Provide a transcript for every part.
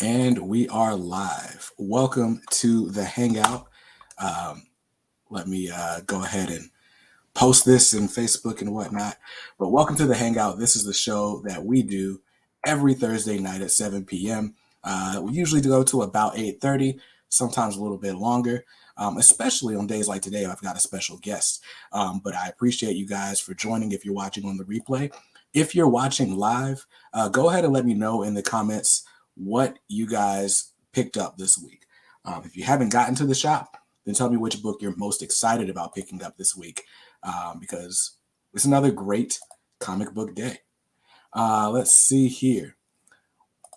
And we are live. Welcome to the Hangout. Let me go ahead and post this in Facebook and whatnot. But welcome to the Hangout. This is the show that we do every Thursday night at 7 p.m. We usually go to about 8:30, sometimes a little bit longer, especially on days like today. I've got a special guest. But I appreciate you guys for joining if you're watching on the replay. If you're watching live, go ahead and let me know in the comments what you guys picked up this week. If you haven't gotten to the shop, then tell me which book you're most excited about picking up this week, because it's another great comic book day. Let's see here.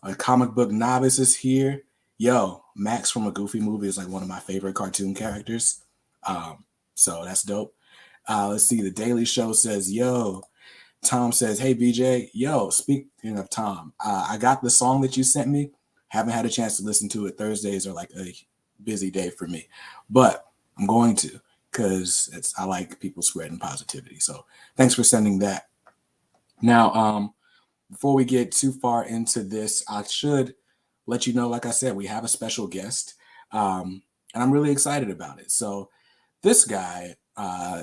A comic book novice is here. Yo, Max from A Goofy Movie is like one of my favorite cartoon characters. So that's dope. Let's see. The Daily Show says, yo. Tom says, hey, BJ. Yo, speaking of Tom, I got the song that you sent me. Haven't had a chance to listen to it. Thursdays are like a busy day for me. But I'm going to, because I like people spreading positivity. So thanks for sending that. Now, before we get too far into this, I should let you know, like I said, we have a special guest, and I'm really excited about it. So this guy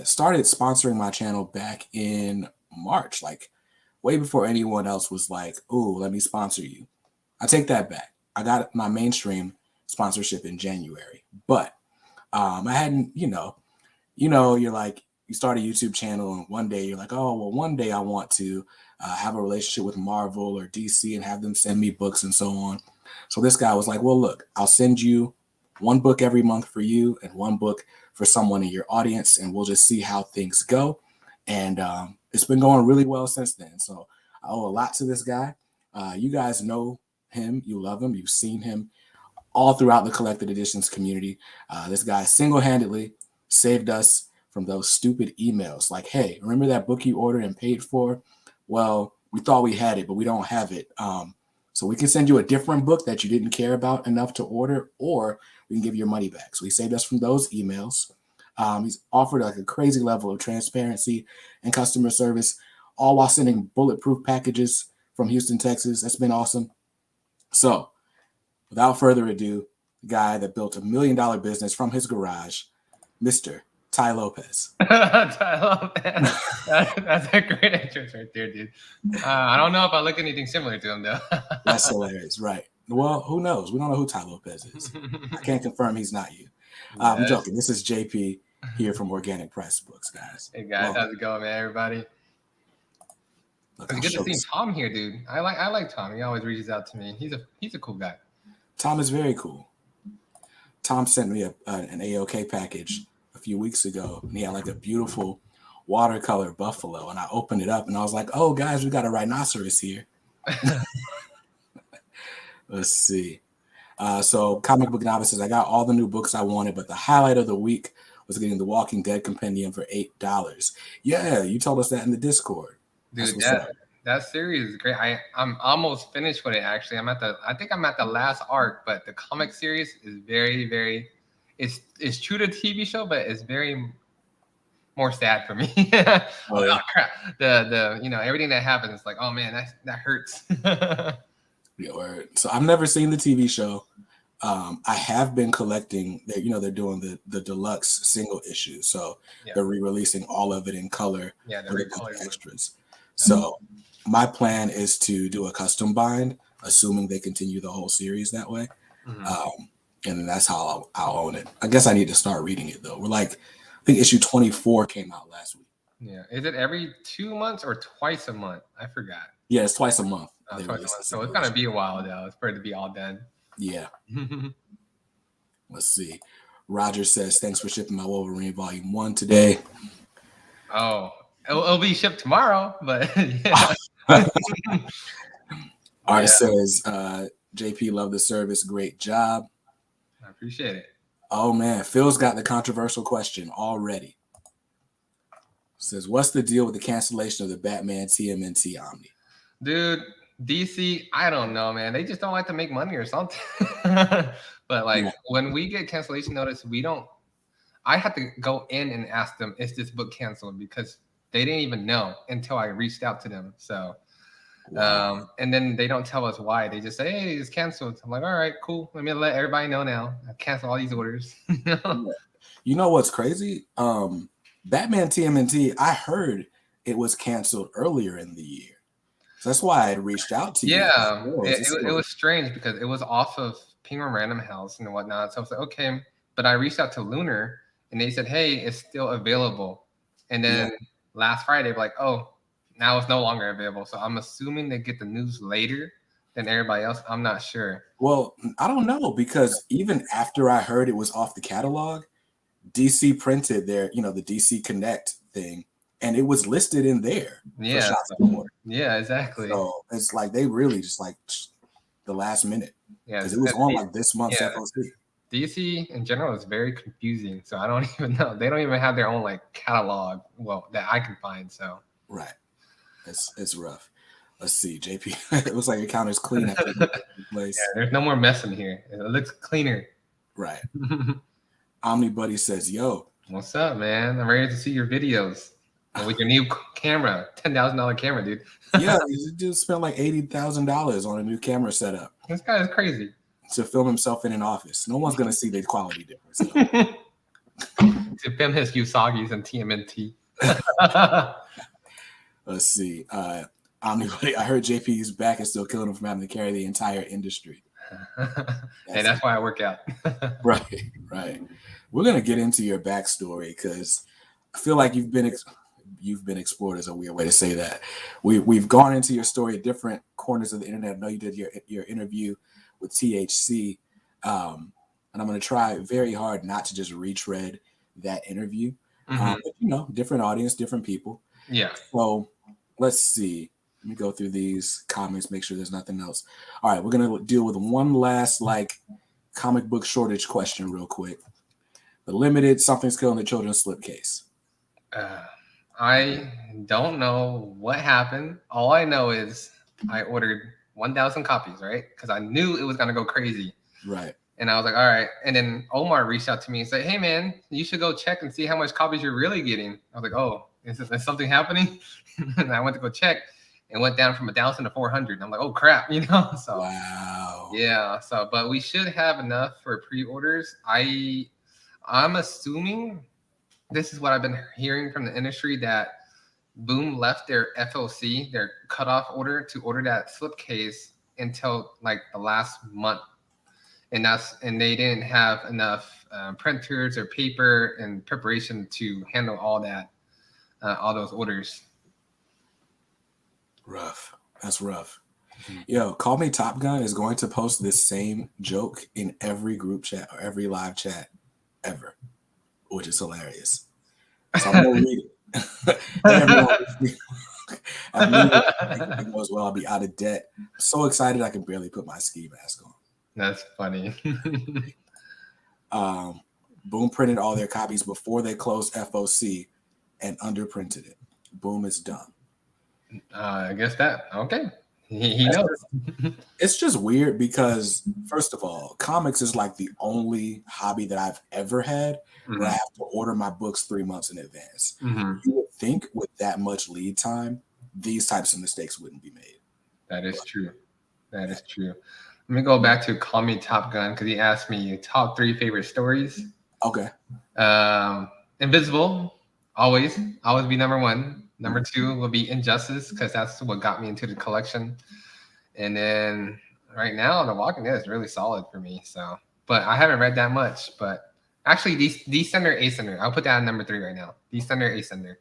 started sponsoring my channel back in March, like way before anyone else was like, "Ooh, let me sponsor you." I take that back. I got my mainstream sponsorship in January, but I hadn't, you're like, you start a YouTube channel and one day you're like, oh, well, one day I want to have a relationship with Marvel or DC and have them send me books and so on. So this guy was like, well, look, I'll send you one book every month for you and one book for someone in your audience, and we'll just see how things go. And it's been going really well since then. So I owe a lot to this guy. You guys know him. You love him. You've seen him all throughout the collected editions community. This guy single-handedly saved us from those stupid emails like, hey, remember that book you ordered and paid for? Well, we thought we had it, but we don't have it. So we can send you a different book that you didn't care about enough to order, or we can give you your money back. So he saved us from those emails. He's offered like a crazy level of transparency and customer service, all while sending bulletproof packages from Houston, Texas. That's been awesome. So without further ado, the guy that built $1 million business from his garage, Mr. Ty Lopez. Ty Lopez. That's a great entrance right there, dude. I don't know if I look anything similar to him, though. That's hilarious, right? Well, who knows? We don't know who Ty Lopez is. I can't confirm he's not you. I'm joking. This is JP here from Organic Price Books, guys. Hey, guys. Welcome. How's it going, man, everybody? Look, it's good to see Tom here, dude. I like Tom. He always reaches out to me. He's a cool guy. Tom is very cool. Tom sent me an AOK package a few weeks ago, and he had like a beautiful watercolor buffalo, and I opened it up, and I was like, oh, guys, we got a rhinoceros here. Let's see. So Comic Book Novices, I got all the new books I wanted, but the highlight of the week was getting the Walking Dead Compendium for $8. Yeah, you told us that in the Discord. Dude, that series is great. I'm almost finished with it, actually. I think I'm at the last arc, but the comic series is very, very, it's true to TV show, but it's very more sad for me. Oh, yeah. Crap. The everything that happens, it's like, oh man, that hurts. Yeah, word. So I've never seen the TV show. I have been collecting. They're doing the deluxe single issue, so they're re-releasing all of it in color. Yeah, they're re-coloring extras. So my plan is to do a custom bind, assuming they continue the whole series that way. Mm-hmm. And that's how I'll own it. I guess I need to start reading it though. We're like, I think issue 24 came out last week. Yeah, is it every 2 months or twice a month? I forgot. Yeah, it's twice a month. Twice a month. So it's gonna be a while though. It's for it to be all done. Yeah. Let's see. Roger says, thanks for shipping my Wolverine Volume 1 today. Oh, it'll be shipped tomorrow, but yeah. Art says, JP, love the service. Great job. I appreciate it. Oh, man. Phil's got the controversial question already. Says, what's the deal with the cancellation of the Batman TMNT Omni? Dude, DC, I don't know, man. They just don't like to make money or something. But when we get cancellation notice, I had to go in and ask them, is this book canceled? Because they didn't even know until I reached out to them. So Wow. And then they don't tell us why. They just say, "Hey, it's canceled." I'm like, "All right, cool. Let me let everybody know now. I cancel all these orders." Yeah. You know what's crazy? Batman TMNT, I heard it was canceled earlier in the year. So that's why I had reached out to you. Yeah, Yo, is this it still was strange because it was off of Penguin Random House and whatnot. So I was like, okay, but I reached out to Lunar and they said, hey, it's still available. And yeah. then last Friday, like, oh, now it's no longer available. So I'm assuming they get the news later than everybody else. I'm not sure. Well, I don't know because even after I heard it was off the catalog, DC printed their, the DC Connect thing, and it was listed in there for Yeah, shots to order. yeah, exactly. So it's like they really just like the last minute Yeah, because it was on like this month's yeah. FOC. DC in general is very confusing. So I don't even know. They don't even have their own like catalog. Well, that I can find. So Right. It's rough. Let's see, JP. It looks like your counter's clean after the place. Yeah, there's no more messing here. It looks cleaner. Right. Omnibus says, "Yo, What's up, man? I'm ready to see your videos. And with your new camera, $10,000 camera, dude. yeah, he just spent like $80,000 on a new camera setup This guy is crazy. to film himself in an office. No one's gonna see the quality difference. To film his Usagi's and TMNT. Let's see. Omnibus, I heard JP's back is still killing him from having to carry the entire industry. Hey, that's why I work out. Right. We're gonna get into your backstory because I feel like you've been explored is a weird way to say that. We've gone into your story at different corners of the internet. I know you did your interview with THC, and I'm gonna try very hard not to just retread that interview. But, different audience, different people. Yeah. So let's see. Let me go through these comments, make sure there's nothing else. All right, we're gonna deal with one last comic book shortage question real quick. The limited Something's Killing the Children's slipcase. I don't know what happened. All I know is I ordered 1,000 copies, right? Because I knew it was gonna go crazy. Right. And I was like, all right. And then Omar reached out to me and said, hey man, you should go check and see how much copies you're really getting. I was like, oh, is something happening? And I went to go check. It went down from 1,000 to 400. I'm like, oh crap, So wow. Yeah. So, but we should have enough for pre-orders. I'm assuming this is what I've been hearing from the industry that Boom left their FOC, their cutoff order, to order that slipcase until like the last month, and they didn't have enough printers or paper and preparation to handle all that, all those orders. Rough. That's rough. Yo, Call Me Top Gun is going to post this same joke in every group chat or every live chat ever, which is hilarious. So I'm gonna read it. If it goes well, I'll be out of debt. I'm so excited I can barely put my ski mask on. That's funny. Boom printed all their copies before they closed FOC and underprinted it. Boom is done. I guess that okay. He knows. It's just weird because, first of all, comics is like the only hobby that I've ever had where I have to order my books 3 months in advance. You would think with that much lead time, these types of mistakes wouldn't be made. That is true. That is true. Let me go back to Call Me Top Gun because he asked me top 3 favorite stories. Okay. Invisible, always be number 1. Number 2 will be Injustice because that's what got me into the collection. And then right now, The Walking Dead is really solid for me. So, but I haven't read that much. But actually, Descender, Ascender, I'll put that at number 3 right now. Descender, Ascender.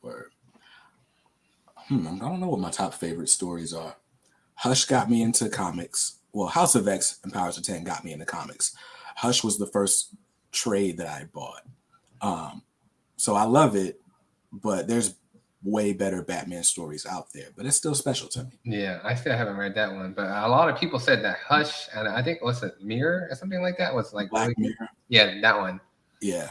Word. I don't know what my top favorite stories are. Hush got me into comics. Well, House of X and Powers of 10 got me into comics. Hush was the first trade that I bought. So I love it. But there's way better Batman stories out there, but it's still special to me. Yeah, I still haven't read that one, but a lot of people said that Hush, and I think what's it, Mirror or something like that was like Black Mirror. Yeah, that one. Yeah,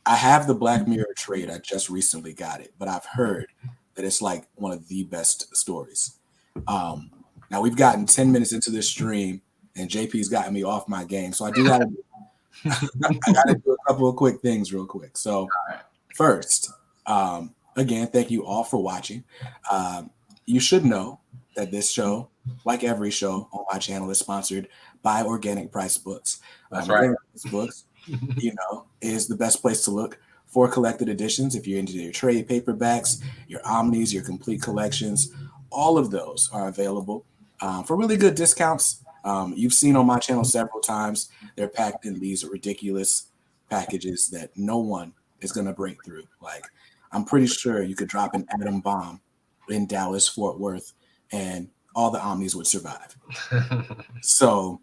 I have the Black Mirror trade. I just recently got it, but I've heard that it's like one of the best stories. Now we've gotten 10 minutes into this stream, and JP's gotten me off my game, so I do gotta do a couple of quick things real quick. So first. Again, thank you all for watching. You should know that this show, like every show on my channel, is sponsored by Organic Price Books. That's right. Organic Price Books, is the best place to look for collected editions. If you're into your trade paperbacks, your omnis, your complete collections, all of those are available for really good discounts. You've seen on my channel several times. They're packed in these ridiculous packages that no one is going to break through. Like, I'm pretty sure you could drop an atom bomb in Dallas, Fort Worth, and all the omnis would survive. So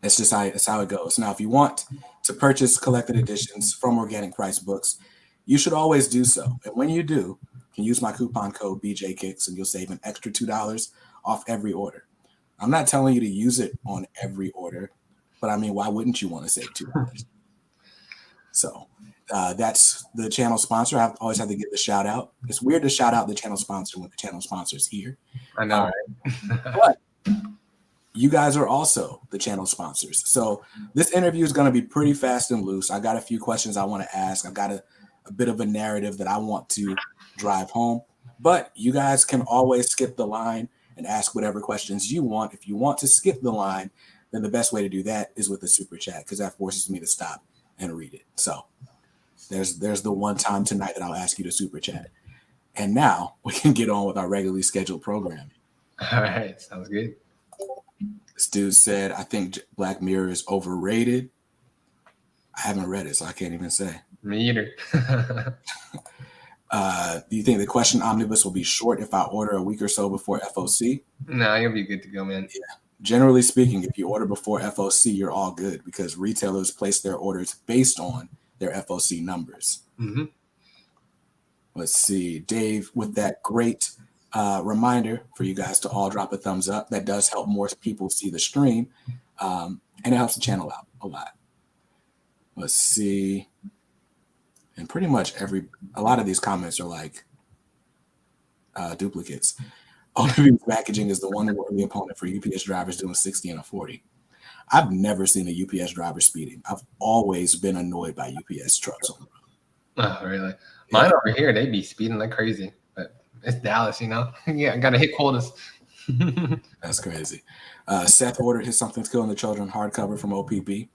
that's just how it goes. Now, if you want to purchase collected editions from Organic Price Books, you should always do so. And when you do, you can use my coupon code BJKicks and you'll save an extra $2 off every order. I'm not telling you to use it on every order, but I mean, why wouldn't you want to save $2? So that's the channel sponsor. I always have to give the shout out. It's weird to shout out the channel sponsor when the channel sponsor is here. I know, right? But you guys are also the channel sponsors. So this interview is going to be pretty fast and loose. I got a few questions I want to ask. I've got a bit of a narrative that I want to drive home. But you guys can always skip the line and ask whatever questions you want. If you want to skip the line, then the best way to do that is with a super chat, because that forces me to stop and read it. So there's the one time tonight that I'll ask you to super chat. And now we can get on with our regularly scheduled programming. All right, sounds good. This dude said, I think Black Mirror is overrated. I haven't read it, so I can't even say. Me either. Do you think the question Omnibus will be short if I order a week or so before FOC? No, you'll be good to go, man. Yeah. Generally speaking, if you order before FOC, you're all good because retailers place their orders based on their FOC numbers. Mm-hmm. Let's see. Dave, with that great reminder for you guys to all drop a thumbs up. That does help more people see the stream, and it helps the channel out a lot. Let's see. And pretty much a lot of these comments are like duplicates. Omnibus packaging is the one worthy opponent for UPS drivers doing 60 and a 40. I've never seen a UPS driver speeding. I've always been annoyed by UPS trucks on the road. Oh, really? Mine over here, they be speeding like crazy. But it's Dallas, Yeah, I got to hit quotas. That's crazy. Seth ordered his Something's Killing the Children hardcover from OPB.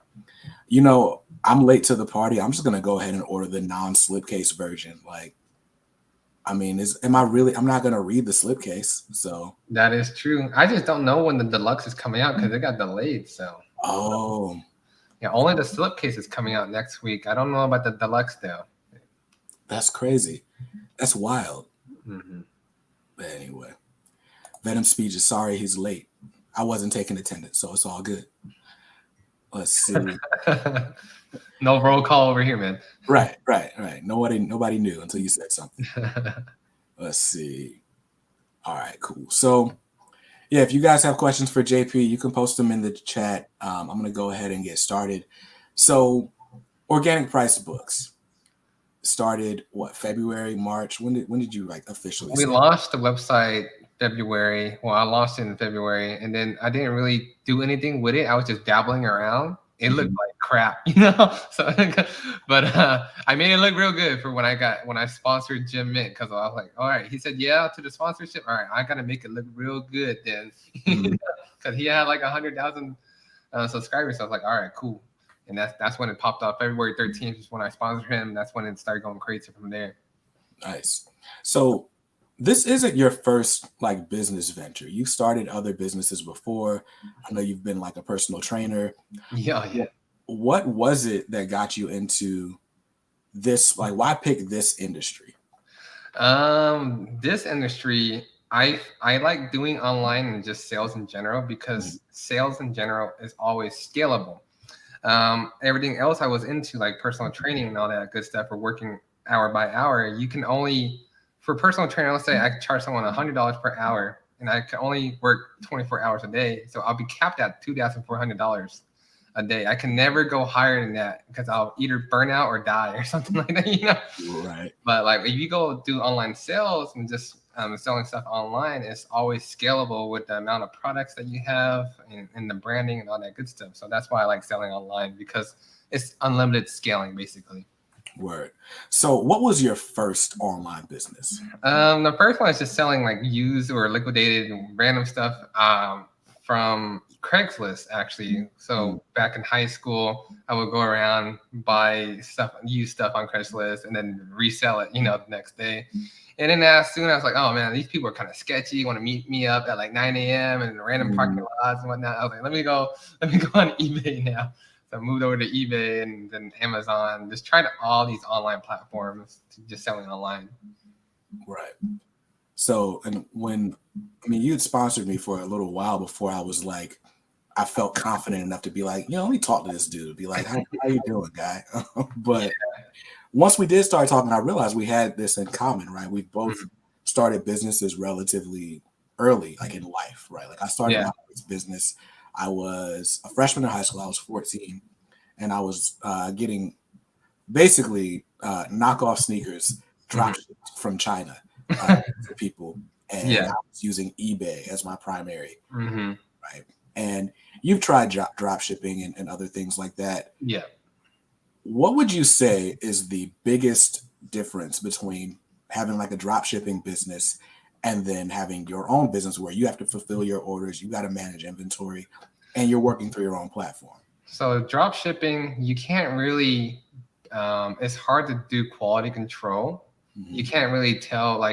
I'm late to the party. I'm just going to go ahead and order the non-slipcase version. Like, I mean, I'm not going to read the slipcase. So that is true. I just don't know when the deluxe is coming out because it got delayed. So. Oh. Yeah, only the slipcase is coming out next week. I don't know about the deluxe though. That's crazy. That's wild. Mm-hmm. But anyway, Venom Speech is sorry he's late. I wasn't taking attendance, so it's all good. Let's see. No roll call over here, man. Right. Nobody knew until you said something. Let's see. All right, cool. So, yeah, if you guys have questions for JP, you can post them in the chat. I'm going to go ahead and get started. So, Organic Price Books started February, March? When did you officially? We launched the website February. Well, I launched it in February, and then I didn't really do anything with it. I was just dabbling around. It looked like crap, So, but I made it look real good for when I sponsored Jim Mint, because I was like, all right, he said yeah to the sponsorship. All right, I gotta make it look real good then, because he had like 100,000 subscribers. So I was like, all right, cool. And that's when it popped off. February 13th is when I sponsored him. That's when it started going crazy from there. Nice. So this isn't your first business venture. You started other businesses before. I know you've been a personal trainer. Yeah. What was it that got you into this? Why pick this industry? This industry, I like doing online and just sales in general, because sales in general is always scalable. Everything else I was into, like personal training and all that good stuff, or working hour by hour, you can only, for personal training, let's say I could charge someone $100 per hour, and I can only work 24 hours a day. So I'll be capped at $2,400 a day. I can never go higher than that, because I'll either burn out or die or something like that, Right. But if you go do online sales and just selling stuff online, it's always scalable with the amount of products that you have and the branding and all that good stuff. So that's why I like selling online, because it's unlimited scaling, basically. Word. So what was your first online business? The first one is just selling like used or liquidated random stuff from Craigslist, actually. So back in high school, I would go around, buy stuff, used stuff on Craigslist, and then resell it, the next day. And then as soon as I was like, oh man, these people are kind of sketchy, want to meet me up at like 9 a.m. in random parking lots and whatnot. I was like, let me go on eBay now. So I moved over to eBay and then Amazon, just tried all these online platforms to just selling online. Right. So, and you had sponsored me for a little while before I was like, I felt confident enough to be like, let me talk to this dude. Be like, how you doing, guy? But once we did start talking, I realized we had this in common, right? We both started businesses relatively early, like in life, right? Like I started my first business. I was a freshman in high school. I was 14, and I was getting basically knockoff sneakers dropped from China to people, and I was using eBay as my primary, right? And you've tried drop shipping and other things like that. Yeah. What would you say is the biggest difference between having like a drop shipping business and then having your own business where you have to fulfill your orders, you got to manage inventory, and you're working through your own platform? So drop shipping, you can't really, it's hard to do quality control. You can't really tell,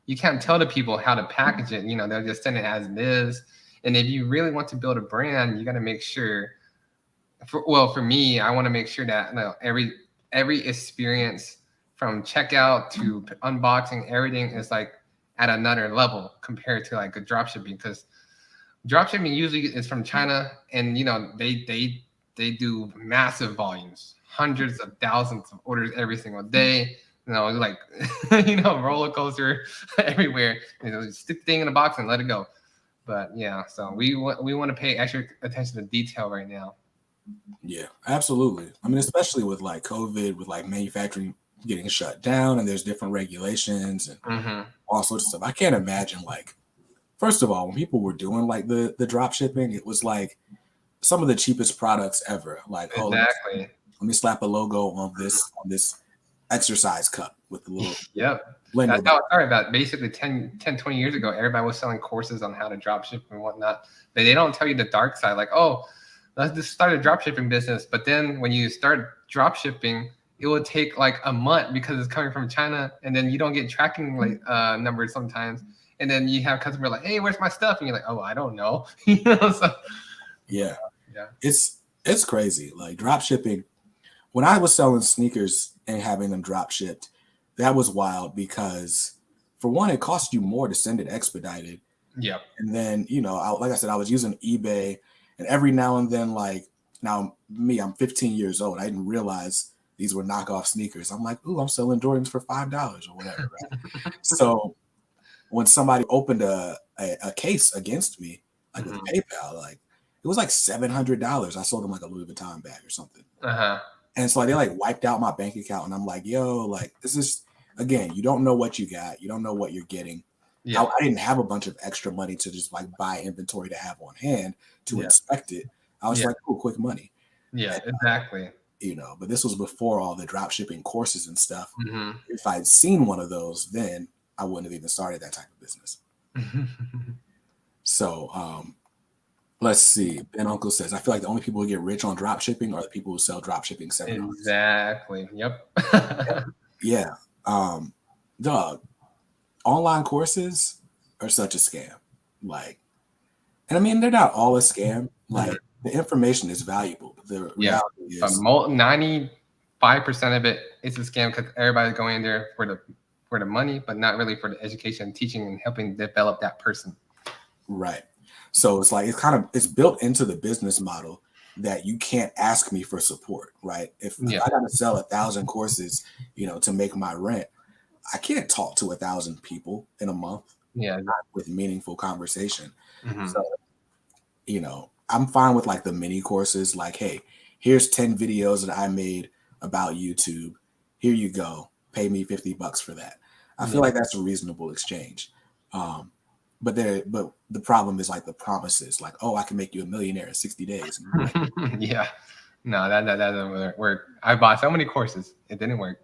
you can't tell the people how to package it. They'll just send it as it is. And if you really want to build a brand, you got to make sure, for me, I want to make sure that every experience from checkout to unboxing, everything is like at another level compared to like a drop shipping, because drop shipping usually is from China, and they do massive volumes, hundreds of thousands of orders every single day. Like roller coaster everywhere. Stick the thing in a box and let it go. But yeah, so we want to pay extra attention to detail right now. Yeah, absolutely. I mean, especially with like COVID, with like manufacturing getting shut down, and there's different regulations and all sorts of stuff. I can't imagine, like, first of all, when people were doing like the drop shipping, it was like some of the cheapest products ever. Like, exactly. Let me slap a logo on this exercise cup with the little blender. That's how it started. About basically 10, 20 years ago, everybody was selling courses on how to drop ship and whatnot. But they don't tell you the dark side, like, oh, let's just start a drop shipping business. But then when you start drop shipping, it will take like a month because it's coming from China, and then you don't get tracking numbers sometimes. And then you have customers like, hey, where's my stuff? And you're like, oh, I don't know. So, yeah. It's crazy. Like drop shipping, when I was selling sneakers and having them drop shipped, that was wild because for one, it cost you more to send it expedited. Yeah. And then, like I said, I was using eBay, and every now and then, I'm 15 years old. I didn't realize these were knockoff sneakers. I'm like, ooh, I'm selling Jordans for $5 or whatever. Right? So when somebody opened a case against me, like with PayPal, like it was like $700. I sold them like a Louis Vuitton bag or something. And so they like wiped out my bank account, and I'm like, yo, like this is, again, you don't know what you got. You don't know what you're getting. Yeah. I didn't have a bunch of extra money to just like buy inventory to have on hand to inspect it. I was like, cool, quick money. Yeah, and, exactly. But this was before all the drop shipping courses and stuff. If I'd seen one of those, then I wouldn't have even started that type of business. So, let's see. Ben Uncle says, I feel like the only people who get rich on drop shipping are the people who sell drop shipping seminars. Exactly. Yep. Yeah. Dog, online courses are such a scam. Like, and I mean, they're not all a scam. Like, the information is valuable. But the reality is 95% of it is a scam because everybody's going in there for the money, but not really for the education, teaching, and helping develop that person. Right. So it's like it's built into the business model that you can't ask me for support, right? If I got to sell 1,000 courses, to make my rent, I can't talk to 1,000 people in a month, with meaningful conversation. So, I'm fine with like the mini courses. Like, hey, here's 10 videos that I made about YouTube. Here you go. Pay me $50 for that. I feel like that's a reasonable exchange. But the problem is like the promises, like, oh, I can make you a millionaire in 60 days. Yeah. No, that doesn't work. I bought so many courses, it didn't work.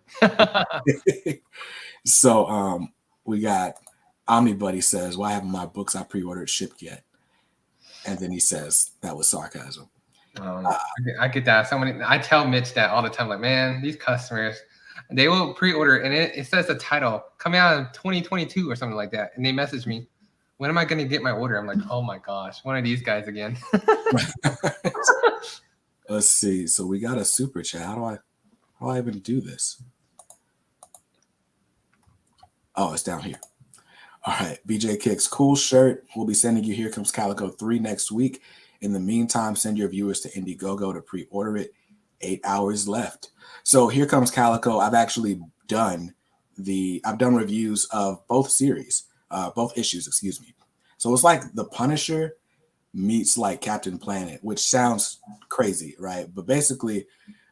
So we got Omnibus says, "Why haven't my books I pre-ordered shipped yet?" And then he says that was sarcasm. I get that. So many. I tell Mitch that all the time. Like, man, these customers, they will pre-order, and it says the title coming out in 2022 or something like that, and they message me, "When am I going to get my order?" I'm like, "Oh my gosh, one of these guys again." Let's see. So we got a super chat. How do I even do this? Oh, it's down here. All right. BJ Kicks, cool shirt. We'll be sending you Here Comes Calico 3 next week. In the meantime, send your viewers to Indiegogo to pre-order it. 8 hours left. So Here Comes Calico. I've actually done reviews of both issues, excuse me. So it's like The Punisher meets like Captain Planet, which sounds crazy, right? But basically,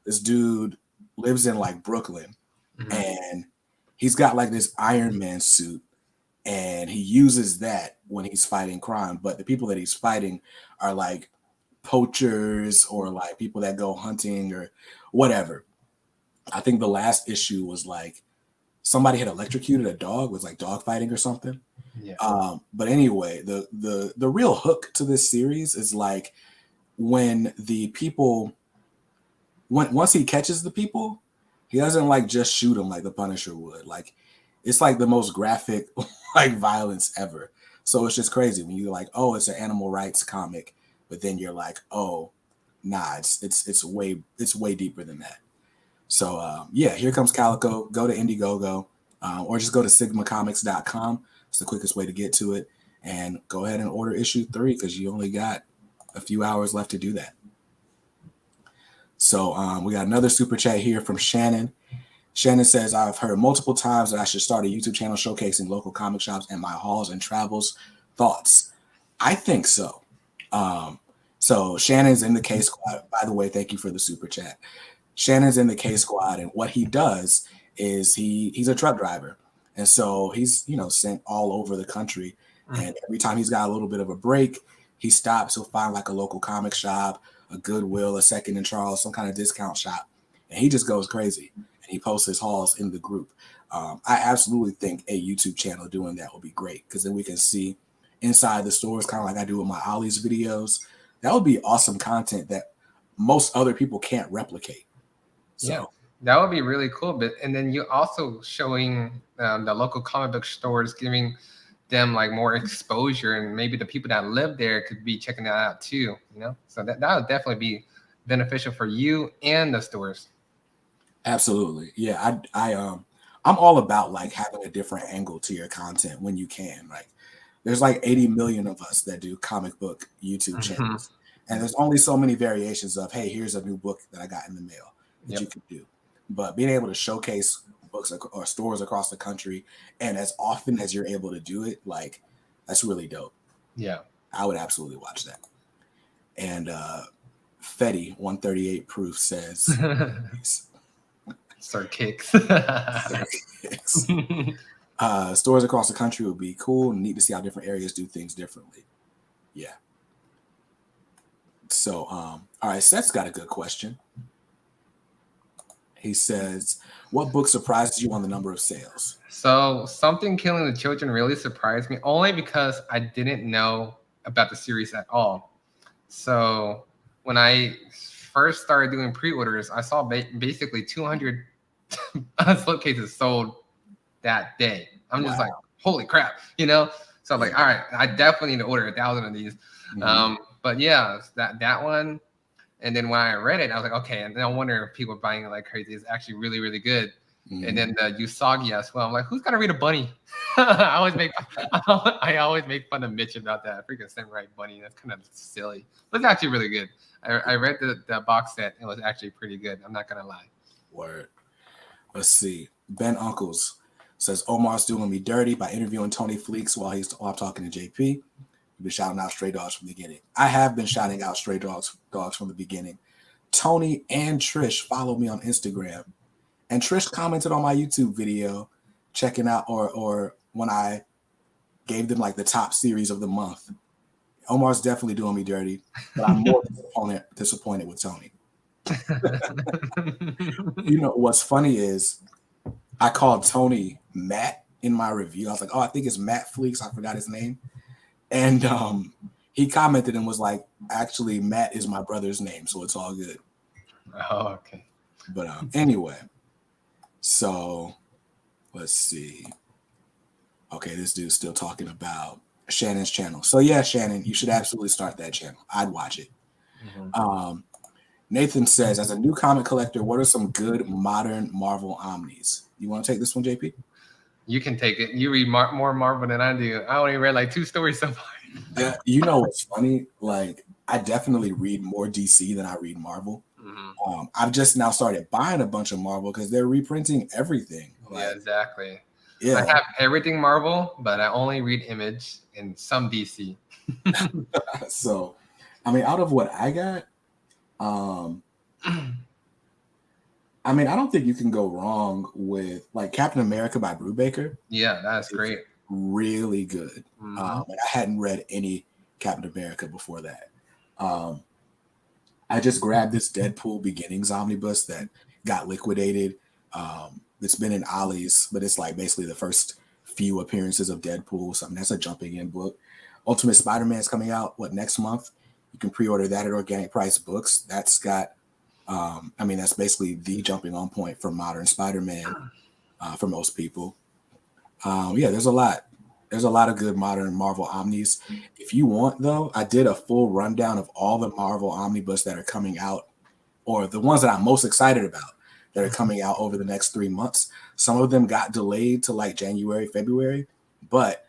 this dude lives in like Brooklyn, and he's got like this Iron Man suit, and he uses that when he's fighting crime. But the people that he's fighting are like poachers or like people that go hunting or whatever. I think the last issue was like somebody had electrocuted a dog, was like dog fighting or something. Yeah. But anyway, the real hook to this series is like when the people, once he catches the people, he doesn't like just shoot them like the Punisher would. Like it's like the most graphic like violence ever. So it's just crazy when you're like, oh, it's an animal rights comic, but then you're like, oh, nah, it's way deeper than that. So yeah, Here Comes Calico. Go to Indiegogo, or just go to sigmacomics.com. It's the quickest way to get to it. And go ahead and order issue 3 because you only got a few hours left to do that. So we got another super chat here from Shannon. Shannon says, I've heard multiple times that I should start a YouTube channel showcasing local comic shops and my hauls and travels. Thoughts? I think so. So Shannon's in the K Squad. By the way, thank you for the super chat. Shannon's in the K Squad, and what he does is he's a truck driver. And so he's, sent all over the country. And every time he's got a little bit of a break, he stops. He'll find like a local comic shop, a Goodwill, a Second and Charles, some kind of discount shop. And he just goes crazy. And he posts his hauls in the group. I absolutely think a YouTube channel doing that would be great because then we can see inside the stores, kind of like I do with my Ollie's videos. That would be awesome content that most other people can't replicate. So. Yeah, that would be really cool. But and then you also showing the local comic book stores, giving them like more exposure, and maybe the people that live there could be checking that out too. So that would definitely be beneficial for you and the stores. Absolutely, yeah. I'm all about like having a different angle to your content when you can. Like, there's like 80 million of us that do comic book YouTube channels, and there's only so many variations of, hey, here's a new book that I got in the mail that you can do. But being able to showcase books or stores across the country, and as often as you're able to do it, like that's really dope. Yeah, I would absolutely watch that. And Fetty 138 Proof says, Sir Kicks. Stores across the country would be cool and neat to see how different areas do things differently. Yeah. So, all right, Seth's got a good question. He says, what book surprises you on the number of sales? So Something Killing the Children really surprised me, only because I didn't know about the series at all. So when I first started doing pre-orders, I saw basically 200 slipcases sold that day. I'm just like, holy crap, So I'm like, all right, I definitely need to order 1,000 of these. But yeah, that one. And then when I read it, I was like, okay. And no wonder if people are buying it like crazy. It's actually really, really good. And then the Usagi as well. I'm like, who's gonna read a bunny? I always make fun of Mitch about that. Freaking Samurai Bunny. That's kind of silly, but it's actually really good. I read the box set. It was actually pretty good. I'm not gonna lie. Word. Let's see. Ben Uncles says Omar's doing me dirty by interviewing Tony Fleeks while I'm talking to JP. You've been shouting out Stray Dogs from the beginning. I have been shouting out Stray Dogs from the beginning. Tony and Trish follow me on Instagram. And Trish commented on my YouTube video, checking out or when I gave them like the top series of the month. Omar's definitely doing me dirty, but I'm more disappointed with Tony. You know, what's funny is I called Tony Matt in my review. I was like, oh, I think it's Matt Fleeks. I forgot his name. And he commented and was like, actually, Matt is my brother's name, so it's all good. Oh, okay. But anyway, so let's see. Okay, this dude's still talking about Shannon's channel. So yeah, Shannon, you should absolutely start that channel. I'd watch it. Nathan says, as a new comic collector, what are some good modern Marvel omnis? You want to take this one, JP? You can take it. You read more Marvel than I do. I only read like 2 stories so far. Yeah, you know what's funny? Like, I definitely read more DC than I read Marvel. I've just now started buying a bunch of Marvel because they're reprinting everything. Like, Yeah, exactly. yeah. I have everything Marvel, but I only read Image and some DC. So, I mean, out of what I got, I mean, I don't think you can go wrong with like Captain America by Brubaker. Yeah, that's great. Really good. And I hadn't read any Captain America before that. I just grabbed this Deadpool Beginnings omnibus that got liquidated. It's been in Ollie's, but it's like basically the first few appearances of Deadpool. So I mean, that's a jumping in book. Ultimate Spider-Man is coming out next month. You can pre-order that at Organic Price Books. That's got, I mean, that's basically the jumping on point for modern Spider-Man for most people. Yeah, there's a lot. There's a lot of good modern Marvel omnis. If you want, though, I did a full rundown of all the Marvel omnibus that are coming out, or the ones that I'm most excited about that are coming out over the next 3 months. Some of them got delayed to like January, February, but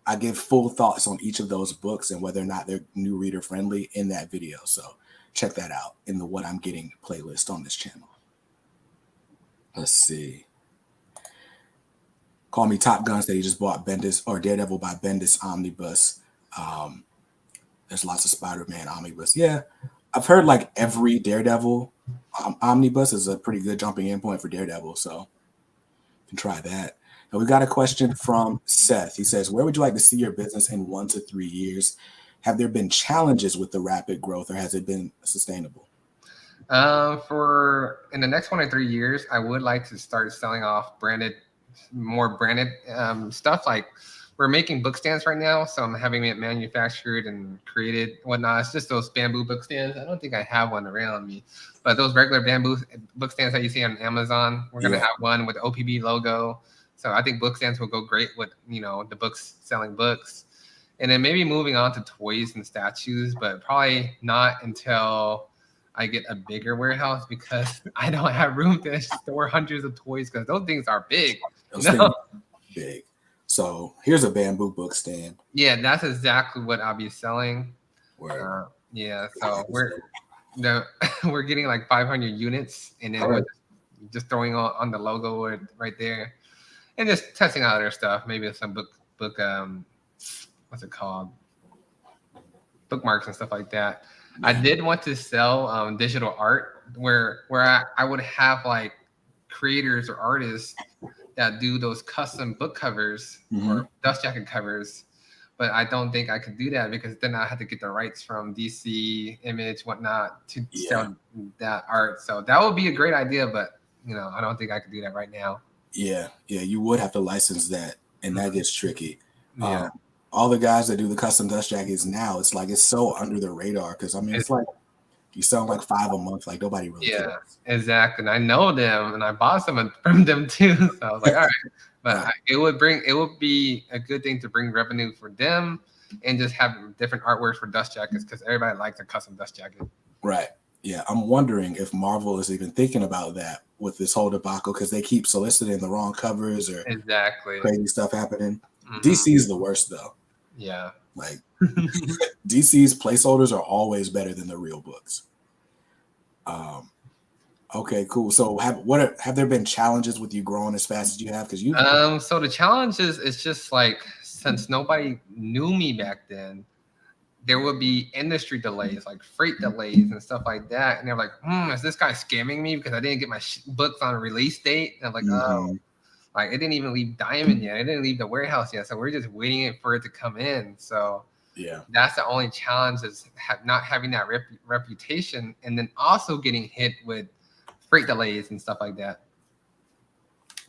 I give full thoughts on each of those books and whether or not they're new reader friendly in that video. So check that out in the What I'm Getting playlist on this channel. Let's see. Call Me Top Gun said he just bought Bendis or Daredevil by Bendis omnibus. There's lots of Spider-Man omnibus. Yeah, I've heard like every Daredevil omnibus is a pretty good jumping in point for Daredevil, so you can try that. And we got a question from Seth. He says, where would you like to see your business in 1 to 3 years? Have there been challenges with the rapid growth or has it been sustainable? For in the next 1 or 3 years, I would like to start selling off more branded stuff. Like we're making book stands right now, so I'm having it manufactured and created, whatnot. It's just those bamboo book stands. I don't think I have one around me, but those regular bamboo book stands that you see on Amazon, we're gonna have one with the OPB logo. So I think book stands will go great with the books, selling books, and then maybe moving on to toys and statues, but probably not until I get a bigger warehouse because I don't have room to store hundreds of toys because those things are big. Those things are big. So here's a bamboo book stand. Yeah, that's exactly what I'll be selling. Yeah, so we're getting like 500 units, and then we're just throwing on the logo right there, and just testing out other stuff. Maybe some book what's it called? Bookmarks and stuff like that. I did want to sell digital art where I would have like creators or artists that do those custom book covers or dust jacket covers, but I don't think I could do that because then I had to get the rights from DC, Image, whatnot to sell that art. So that would be a great idea, but I don't think I could do that right now. Yeah, you would have to license that, and that gets tricky. Yeah. All the guys that do the custom dust jackets now, it's like it's so under the radar because I mean it's like you sell like 5 a month, like nobody really cares. Exactly. And I know them, and I bought some from them too. So I was like, all right, but it would be a good thing to bring revenue for them, and just have different artworks for dust jackets because everybody likes a custom dust jacket. Right. Yeah, I'm wondering if Marvel is even thinking about that with this whole debacle because they keep soliciting the wrong covers or crazy stuff happening. DC is the worst though. Yeah. Like DC's placeholders are always better than the real books. Okay, cool. So have there been challenges with you growing as fast as you have? Because so the challenge is it's just like since nobody knew me back then, there would be industry delays, like freight delays and stuff like that. And they're like, is this guy scamming me because I didn't get my books on a release date? And I'm like, oh. Like it didn't even leave Diamond yet. It didn't leave the warehouse yet. So we're just waiting for it to come in. So Yeah. That's the only challenge, is not having that reputation, and then also getting hit with freight delays and stuff like that.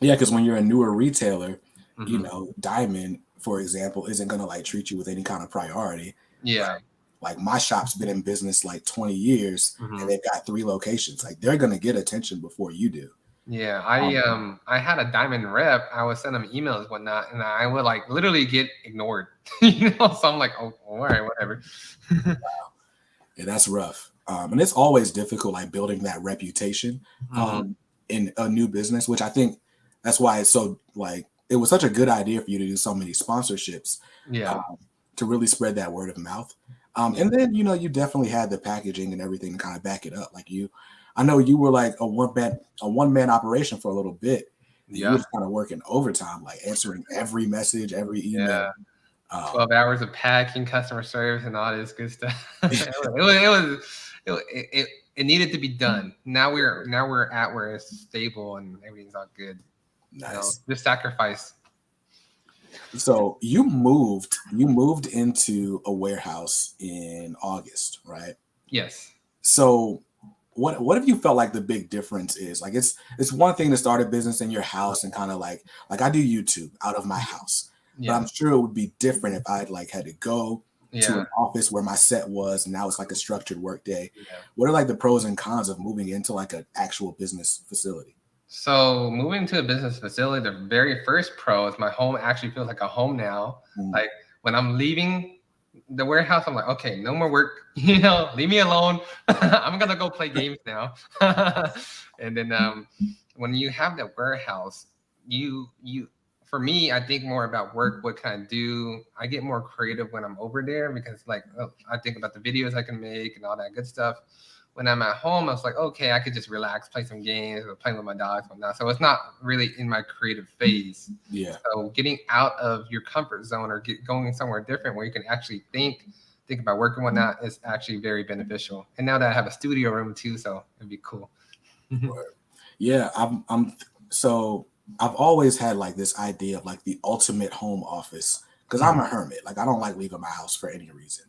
Yeah, because when you're a newer retailer, you Mm-hmm. know, Diamond, for example, isn't gonna like treat you with any kind of priority. Yeah. Like my shop's been in business like 20 years and Mm-hmm. they've got 3 locations. Like they're gonna get attention before you do. Yeah, Um, I had a Diamond rep. I would send them emails and whatnot, and I would like literally get ignored. You know, so I'm like, oh, all right, whatever. yeah, that's rough. And it's always difficult, like building that reputation Mm-hmm. in a new business, which I think that's why it's so like it was such a good idea for you to do so many sponsorships Yeah, um, to really spread that word of mouth. yeah, And then you know you definitely had the packaging and everything to kind of back it up. Like you, I know you were like a one man operation for a little bit, and you were yeah, just kind of working overtime, like answering every message, every email. yeah. Um, 12 hours of packing, customer service, and all this good stuff. It needed to be done. Now we're at where it's stable and everything's all good. You know, nice. just sacrifice. So you moved into a warehouse in August, right? Yes. So what have you felt like the big difference is? Like it's one thing to start a business in your house and kind of like I do YouTube out of my house, but Yeah. I'm sure it would be different if I'd like had to go to Yeah. an office where my set was and now it's like a structured work day. Yeah. What are like the pros and cons of moving into like an actual business facility? So moving to a business facility, the very first pro is my home actually feels like a home now. Mm, Like when I'm leaving the warehouse, I'm like, okay, no more work. You know, leave me alone. I'm gonna go play games now. And then when you have that warehouse, you for me, I think more about work. What can I do? I get more creative when I'm over there because like I think about the videos I can make and all that good stuff. When I'm at home, I was like, okay, I could just relax, play some games, or play with my dogs, and whatnot. So it's not really in my creative phase. yeah. So getting out of your comfort zone or going somewhere different where you can actually think about work and whatnot is actually very beneficial. And now that I have a studio room too, so it'd be cool. Yeah, so I've always had like this idea of like the ultimate home office because I'm a hermit. Like I don't like leaving my house for any reason.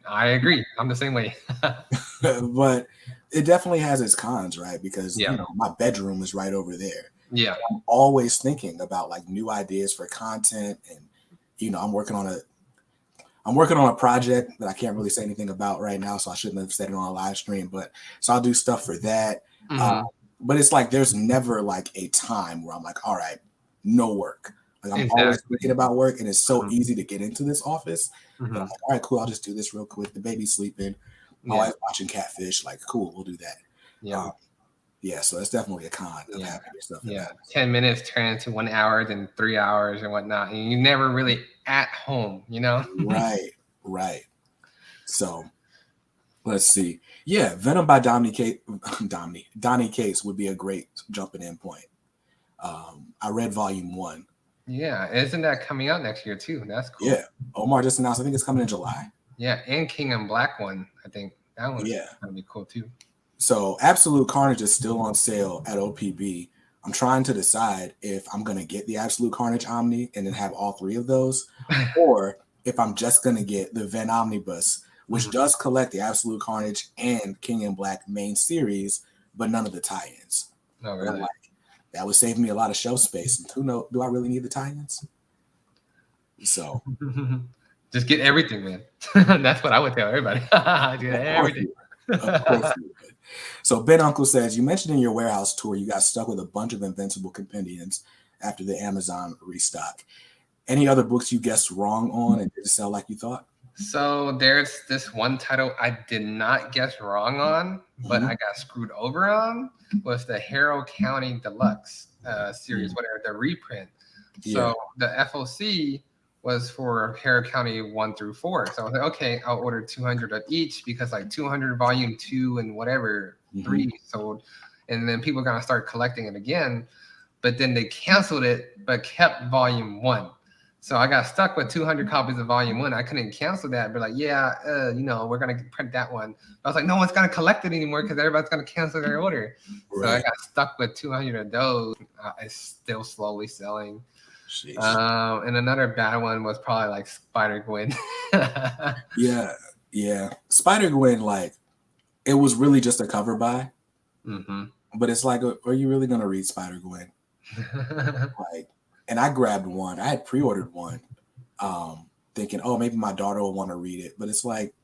I agree. I'm the same way. But it definitely has its cons, right? Because you Yeah. know, my bedroom is right over there. Yeah. I'm always thinking about like new ideas for content and you know, I'm working on a project that I can't really say anything about right now, so I shouldn't have said it on a live stream. But so I'll do stuff for that. Uh, Hmm. but it's like there's never like a time where I'm like, all right, no work. Like I'm always Exactly. thinking about work, and it's so Hmm. easy to get into this office that I'm Hmm. like, all right, cool, I'll just do this real quick. The baby's sleeping, my Yeah. wife's watching Catfish. Like, cool, we'll do that. Yeah. Um, yeah, so that's definitely a con of Yeah. having yourself in Yeah. that. 10 minutes turn into 1 hour, then 3 hours and whatnot. And you're never really at home, you know? Right, right. So let's see. Yeah, Venom by Donnie Case would be a great jumping in point. I read volume 1. Yeah. Isn't that coming out next year too? That's cool. Yeah, Omar just announced. I think it's coming in July. Yeah. And King and Black one, I think that one's Yeah. gonna be cool too. So Absolute Carnage is still on sale at OPB. I'm trying to decide if I'm gonna get the Absolute Carnage Omni and then have all 3 of those, or if I'm just gonna get the Ven Omnibus, which Mhm. does collect the Absolute Carnage and King and Black main series, but none of the tie-ins. Oh, But I'm really? like, that would save me a lot of shelf space. And who knows? Do I really need the tie-ins? So Just get everything, man. That's what I would tell everybody. Get of course everything. you would. Of course you would. So Ben Uncle says, you mentioned in your warehouse tour you got stuck with a bunch of Invincible compendiums after the Amazon restock. Any other books you guessed wrong on and didn't sell like you thought? So there's this one title I did not guess wrong on, but I got screwed over on, was the Harrow County Deluxe series, Mhm. whatever, the reprint. Yeah. So the FOC was for Harrow County 1 through 4. So I was like, okay, I'll order 200 of each because like 200 volume 2 and whatever 3 sold. And then people are going to start collecting it again. But then they canceled it, but kept volume 1. So I got stuck with 200 copies of volume 1. I couldn't cancel that, but like, yeah, we're going to print that one. I was like, no one's going to collect it anymore because everybody's going to cancel their order. So I Right. got stuck with 200 of those. It's still slowly selling. Sheesh. And another bad one was probably like Spider-Gwen. Yeah. Spider-Gwen, like, it was really just a cover by, Mm-hmm. but it's like, are you really gonna read Spider-Gwen? Like, and I grabbed one. I had pre-ordered one, thinking, oh, maybe my daughter will want to read it. But it's like,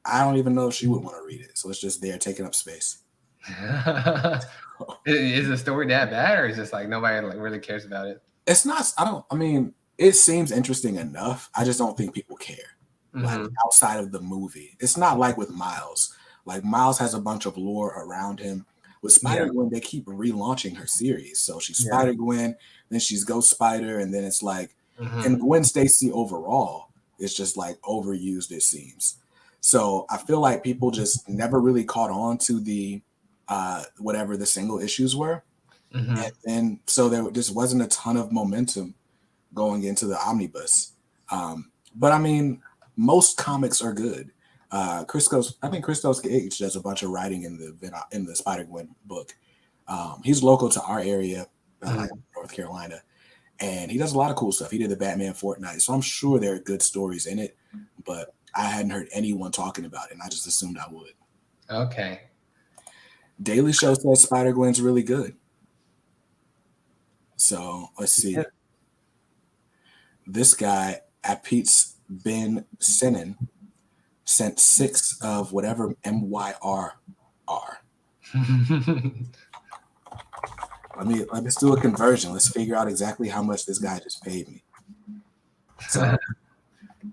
I don't even know if she would want to read it. So it's just there taking up space. Is the story that bad, or is it just like nobody like really cares about it? It's not. I mean, it seems interesting enough. I just don't think people care. Like outside of the movie, it's not like with Miles. Like Miles has a bunch of lore around him. With Spider-Gwen, they keep relaunching her series. So she's Spider-Gwen, then she's Ghost Spider, and then it's like, and Gwen Stacy overall is just like overused, it seems. So I feel like people just never really caught on to the whatever the single issues were. And then so there just wasn't a ton of momentum going into the omnibus. But I mean, most comics are good. I think Christos Gage does a bunch of writing in the Spider-Gwen book. He's local to our area, like North Carolina, and he does a lot of cool stuff. He did the Batman Fortnite, so I'm sure there are good stories in it, but I hadn't heard anyone talking about it, and I just assumed I would. Okay. Daily Show says Spider-Gwen's really good. So let's see. Yeah. This guy at Pete's Ben Sinnen sent 6 of whatever MYR are. Let's do a conversion. Let's figure out exactly how much this guy just paid me. So,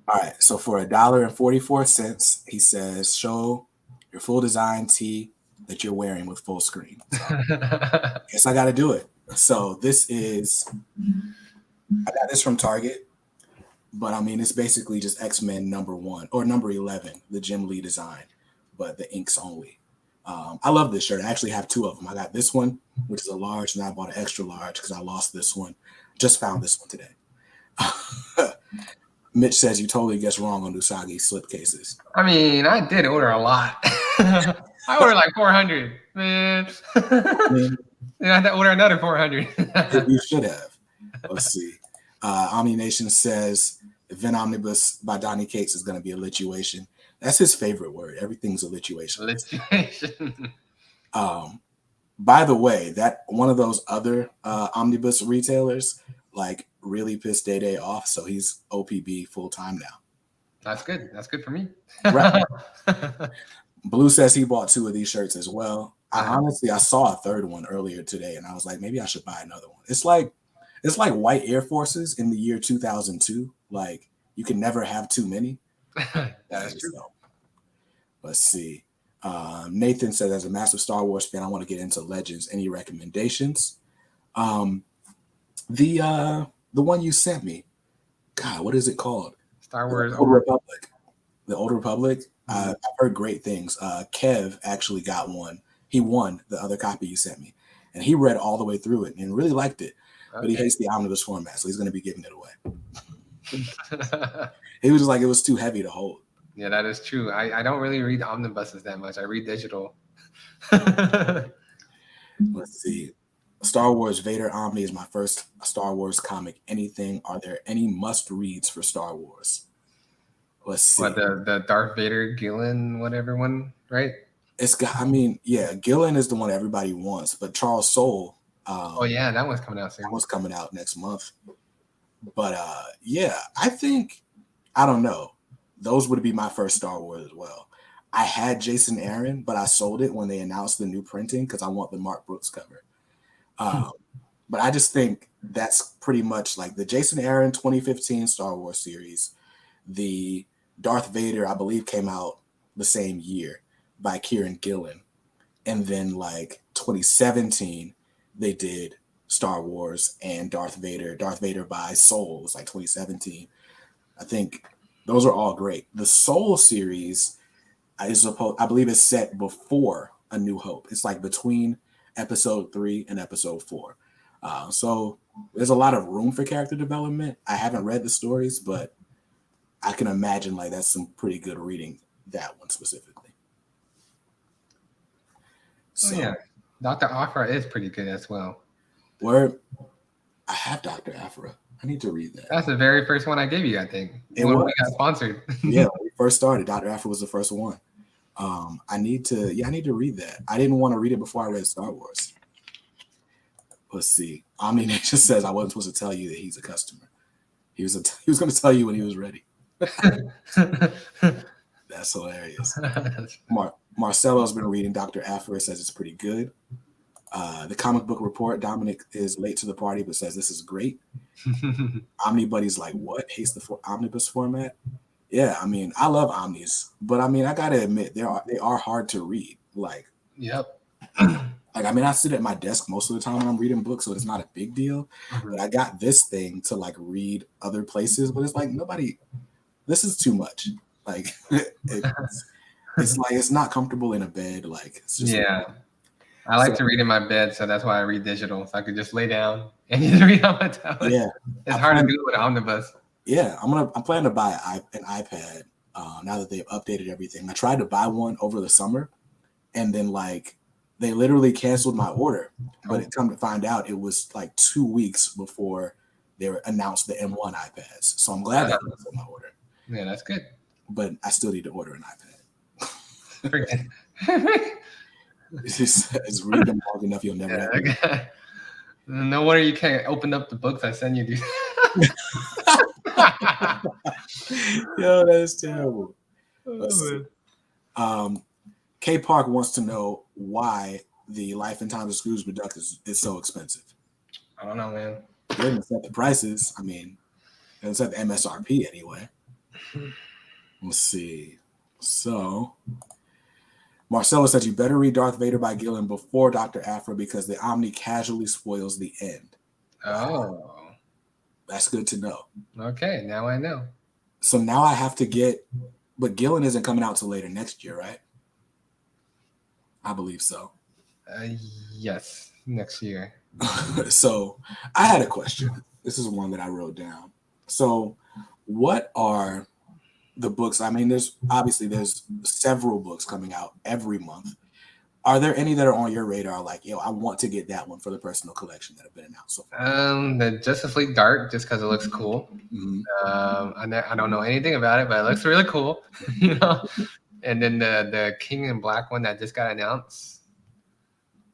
all right. So for $1.44, he says, show your full design tee that you're wearing with full screen. So, guess I got to do it. So this is, I got this from Target, but I mean, it's basically just X-Men #1 or number 11, the Jim Lee design, but the inks only. I love this shirt. I actually have 2 of them. I got this one, which is a large, and I bought an extra large because I lost this one. Just found this one today. Mitch says you totally guessed wrong on Usagi slipcases. I mean, I did order a lot. I ordered like 400, man. And I had to order another 400. You should have. Let's see. Omni Nation says Event Omnibus by Donny Cates is going to be a lituation. That's his favorite word. Everything's a lituation. Lituation. By the way, that one of those other omnibus retailers like really pissed Day off, so he's OPB full time now. That's good. That's good for me. Right. Blue says he bought 2 of these shirts as well. I saw a third one earlier today, and I was like, maybe I should buy another one. It's like white Air Forces in the year 2002. Like you can never have too many. That's true. So, let's see. Nathan says, as a massive Star Wars fan, I want to get into Legends. Any recommendations? The one you sent me. God, what is it called? Star Wars. The Old Republic. The Old Republic. I've heard great things. Kev actually got one. He won the other copy you sent me, and he read all the way through it and really liked it. Okay. But he hates the omnibus format, so he's going to be giving it away. He was just like, it was too heavy to hold. Yeah, that is true. I don't really read omnibuses that much. I read digital. Let's see. Star Wars Vader Omni is my first Star Wars comic. Anything? Are there any must reads for Star Wars? Let's see. What, the Darth Vader Gillen whatever one, right? It's got. I mean, yeah, Gillen is the one everybody wants, but Charles Soule. Oh yeah, that one's coming out soon. That one's coming out next month. But yeah, I think I don't know. Those would be my first Star Wars as well. I had Jason Aaron, but I sold it when they announced the new printing because I want the Mark Brooks cover. But I just think that's pretty much like the Jason Aaron 2015 Star Wars series. The Darth Vader, I believe, came out the same year by Kieran Gillen. And then like 2017, they did Star Wars and Darth Vader. Darth Vader by Soul was like 2017. I think those are all great. The Soul series I believe is set before A New Hope. It's like between episode 3 and episode 4. So there's a lot of room for character development. I haven't read the stories, but I can imagine like that's some pretty good reading, that one specifically. So yeah, Dr. Aphra is pretty good as well. Where have Dr. Aphra. I need to read that. That's the very first one I gave you, I think. It when was. we got sponsored. Yeah, when we first started, Dr. Aphra was the first one. I need to read that. I didn't want to read it before I read Star Wars. Let's see. Omnination says I wasn't supposed to tell you that he's a customer. He was going to tell you when he was ready. That's hilarious. Marcelo's been reading Dr. Aphra, says it's pretty good. The comic book report, Dominic is late to the party, but says this is great. Omnibuddy's like, what? Hates the omnibus format? Yeah, I mean, I love omnis, but I mean, I gotta admit, they are hard to read. Like, yep. Like, I mean, I sit at my desk most of the time when I'm reading books, so it's not a big deal. Mm-hmm. But I got this thing to like read other places, but it's like this is too much. Like, it's like it's not comfortable in a bed. Like, it's just I like to read in my bed, so that's why I read digital. So I could just lay down and just read on my tablet. Yeah, it's hard to do with Omnibus. Yeah, I'm planning to buy an iPad now that they've updated everything. I tried to buy one over the summer, and then like they literally canceled my order. But it come to find out, it was like 2 weeks before they announced the M1 iPads. So I'm glad they canceled my order. Yeah, that's good. But I still need to order an iPad. It's really been long enough. You'll never have it. No wonder you can't open up the books I send you, dude. Yo, that's terrible. K Park wants to know why the Life and Times of Scrooge McDuck is so expensive. I don't know, man. They didn't set the prices. I mean, they didn't set the MSRP anyway. Let's see. So, Marcelo said you better read Darth Vader by Gillen before Dr. Aphra because the Omni casually spoils the end. Oh. That's good to know. Okay, now I know. So now I have to get, but Gillen isn't coming out till later next year, right? I believe so. Yes, next year. So I had a question. This is one that I wrote down. So what are the books? I mean, there's several books coming out every month. Are there any that are on your radar? Like, yo, I want to get that one for the personal collection that have been announced so far. The Justice League Dark, just because it looks cool. Mm-hmm. I don't know anything about it, but it looks really cool. You know. And then the King in Black one that just got announced,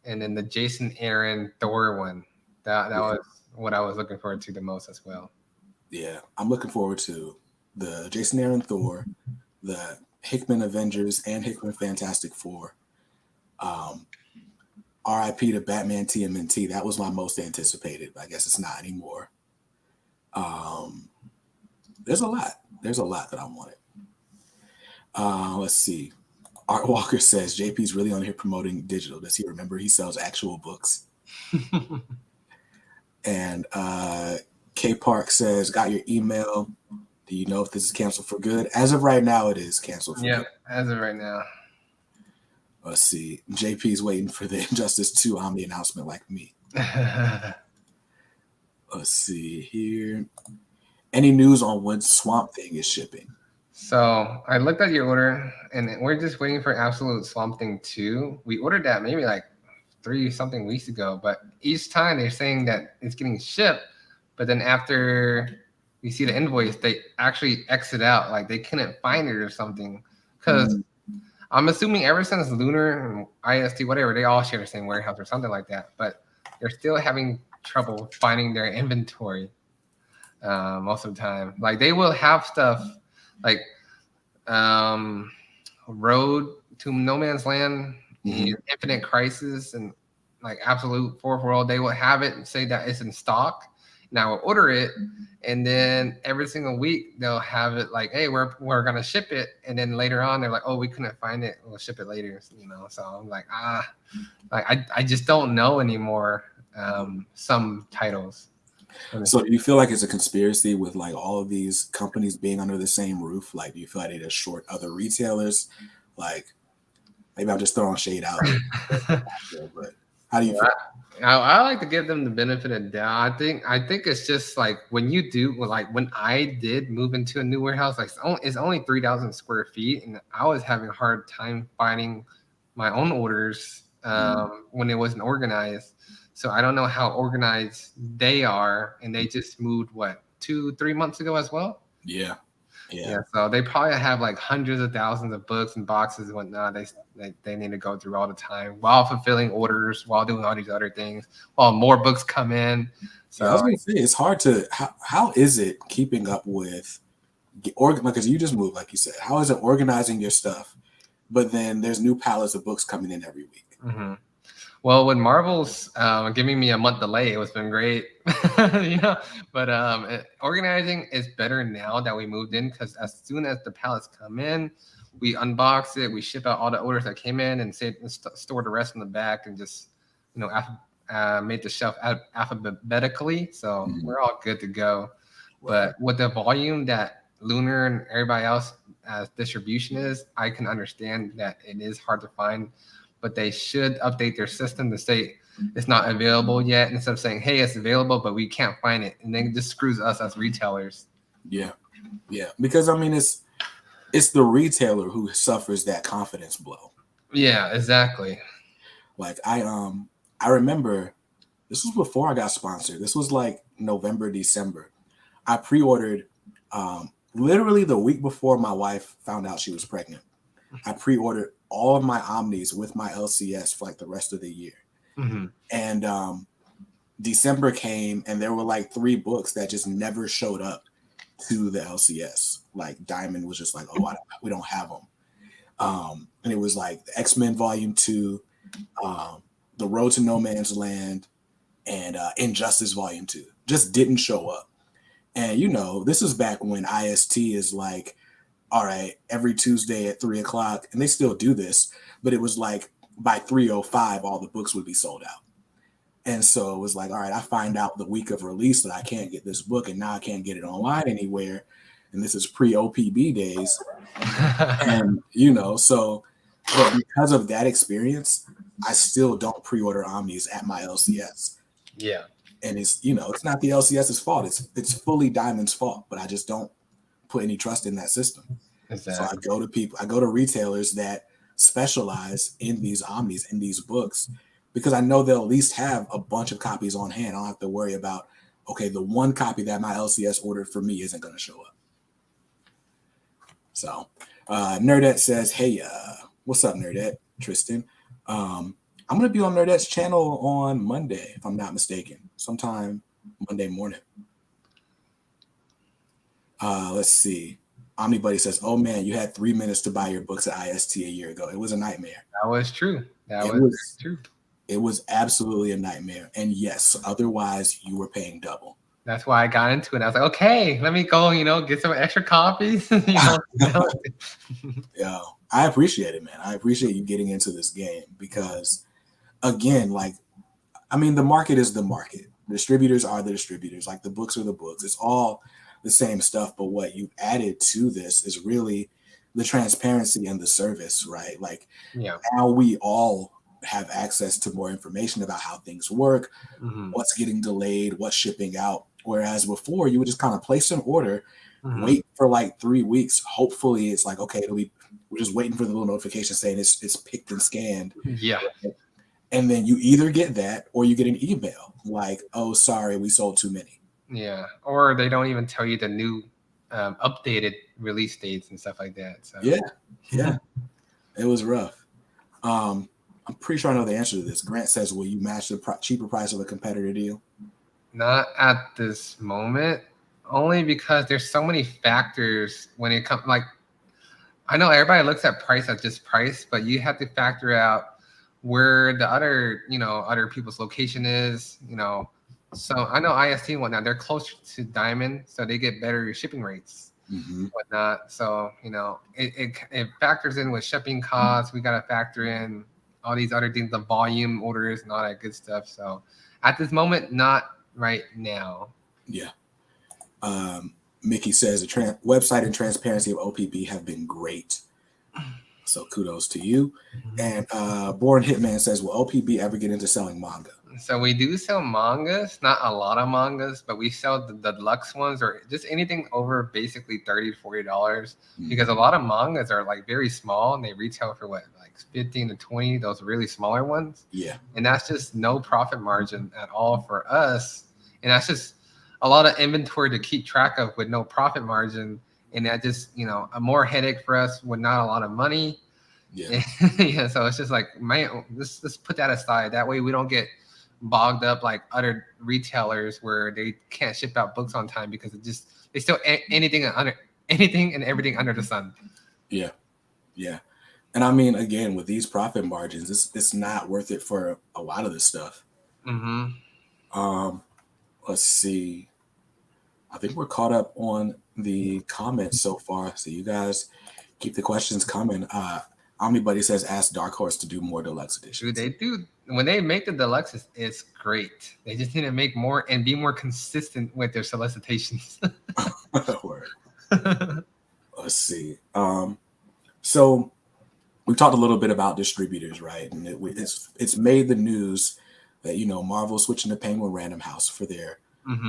and then the Jason Aaron Thor one. That was what I was looking forward to the most as well. Yeah, I'm looking forward to the Jason Aaron Thor, the Hickman Avengers, and Hickman Fantastic Four. RIP to Batman TMNT. That was my most anticipated, but I guess it's not anymore. There's a lot that I wanted. Let's see. Art Walker says JP's really on here promoting digital. Does he remember he sells actual books? And K Park says, got your email. Do you know if this is canceled for good? As of right now, it is canceled for good. Yeah, as of right now. Let's see. JP's waiting for the Injustice 2 Omni announcement like me. Let's see here. Any news on when Swamp Thing is shipping? So I looked at your order, and we're just waiting for Absolute Swamp Thing 2. We ordered that maybe like 3-something weeks ago, but each time they're saying that it's getting shipped, but then after we see the invoice, they actually exit out, like they couldn't find it or something. Because I'm assuming ever since Lunar and IST, whatever, they all share the same warehouse or something like that, but they're still having trouble finding their inventory most of the time. Like they will have stuff like Road to No Man's Land, Infinite Crisis, and like Absolute Fourth World. They will have it and say that it's in stock. Now we'll order it, and then every single week they'll have it like, hey, we're gonna ship it, and then later on they're like, oh, we couldn't find it, we'll ship it later, you know. So I'm like, I just don't know anymore. Some titles. So do you feel like it's a conspiracy with like all of these companies being under the same roof? Like, do you feel like they just short other retailers? Like, maybe I'm just throwing shade out there, but how do you feel? I like to give them the benefit of the doubt. I think it's just like when you do, like when I did move into a new warehouse, like it's only 3,000 square feet, and I was having a hard time finding my own orders when it wasn't organized. So I don't know how organized they are, and they just moved 2-3 months ago as well. Yeah. So they probably have like hundreds of thousands of books and boxes and whatnot. They need to go through all the time while fulfilling orders, while doing all these other things, while more books come in. So I was gonna say it's hard to how is it keeping up with because you just moved, like you said. How is it organizing your stuff? But then there's new pallets of books coming in every week. Mm-hmm. Well, with Marvel's giving me a month delay, it's been great, But organizing is better now that we moved in, because as soon as the pallets come in, we unbox it, we ship out all the orders that came in, and store the rest in the back, and just made the shelf alphabetically, so we're all good to go. Right. But with the volume that Lunar and everybody else distribution is, I can understand that it is hard to find. But they should update their system to say it's not available yet, instead of saying, hey, it's available, but we can't find it. And then it just screws us as retailers. Yeah. Because, I mean, it's the retailer who suffers that confidence blow. Yeah, exactly. Like, I remember this was before I got sponsored. This was like November, December. I pre-ordered literally the week before my wife found out she was pregnant. I pre-ordered all of my Omnis with my LCS for like the rest of the year. And December came, and there were like 3 books that just never showed up to the LCS. Like Diamond was just like, oh, we don't have them. And it was like the X-Men Volume 2, The Road to No Man's Land, and Injustice Volume 2 just didn't show up. And this is back when IST is like, all right, every Tuesday at 3:00, and they still do this, but it was like by 3:05, all the books would be sold out. And so it was like, all right, I find out the week of release that I can't get this book, and now I can't get it online anywhere. And this is pre-OPB days. And, so but because of that experience, I still don't pre-order Omnis at my LCS. Yeah. And it's, it's not the LCS's fault. It's fully Diamond's fault, but I just don't put any trust in that system. Exactly. So I go to retailers that specialize in these Omnis, in these books, because I know they'll at least have a bunch of copies on hand. I don't have to worry about, okay, the one copy that my LCS ordered for me isn't going to show up. So Nerdette says, hey, what's up, Nerdette? Tristan. I'm going to be on Nerdette's channel on Monday, if I'm not mistaken, sometime Monday morning. Let's see. Omnibuddy says, oh man, you had 3 minutes to buy your books at IST a year ago. It was a nightmare. That was true. That was true. It was absolutely a nightmare. And yes, otherwise you were paying double. That's why I got into it. I was like, okay, let me go, get some extra copies. Yeah, I appreciate it, man. I appreciate you getting into this game because, again, the market is the market. Distributors are the distributors. Like, the books are the books. It's all the same stuff, but what you've added to this is really the transparency and the service, right? Like, now we all have access to more information about how things work, what's getting delayed, what's shipping out. Whereas before, you would just kind of place an order, wait for like 3 weeks. Hopefully, it's like, okay, we're just waiting for the little notification saying it's picked and scanned. Yeah. And then you either get that or you get an email like, oh, sorry, we sold too many. Yeah. Or they don't even tell you the new updated release dates and stuff like that. So Yeah. It was rough. I'm pretty sure I know the answer to this. Grant says, will you match the cheaper price of a competitor deal? Not at this moment, only because there's so many factors when it comes. Like, I know everybody looks at price at just price, but you have to factor out where the other people's location is, So I know IST and whatnot, they're closer to Diamond, so they get better shipping rates, whatnot. So, it factors in with shipping costs. We got to factor in all these other things, the volume orders and all that good stuff. So at this moment, not right now. Yeah. Mickey says the website and transparency of OPB have been great. So kudos to you. And Born Hitman says, will OPB ever get into selling manga? So we do sell mangas, not a lot of mangas, but we sell the deluxe ones or just anything over basically $30 to $40 because a lot of mangas are like very small and they retail for what, like 15 to 20, those really smaller ones. Yeah. And that's just no profit margin at all for us. And that's just a lot of inventory to keep track of with no profit margin. And that just, a more headache for us with not a lot of money. Yeah. Yeah. So it's just like, man, let's put that aside. That way we don't get bogged up like other retailers where they can't ship out books on time because they still anything and everything under the sun. Yeah. Yeah. And I mean, again, with these profit margins, it's not worth it for a lot of this stuff. Mm-hmm. Let's see. I think we're caught up on the comments so far. So you guys keep the questions coming. Omnibuddy says, ask Dark Horse to do more deluxe editions. Dude, they do. When they make the deluxe, it's great. They just need to make more and be more consistent with their solicitations. Word. Let's see. So we talked a little bit about distributors, right? And it's made the news that Marvel switching to Penguin Random House for their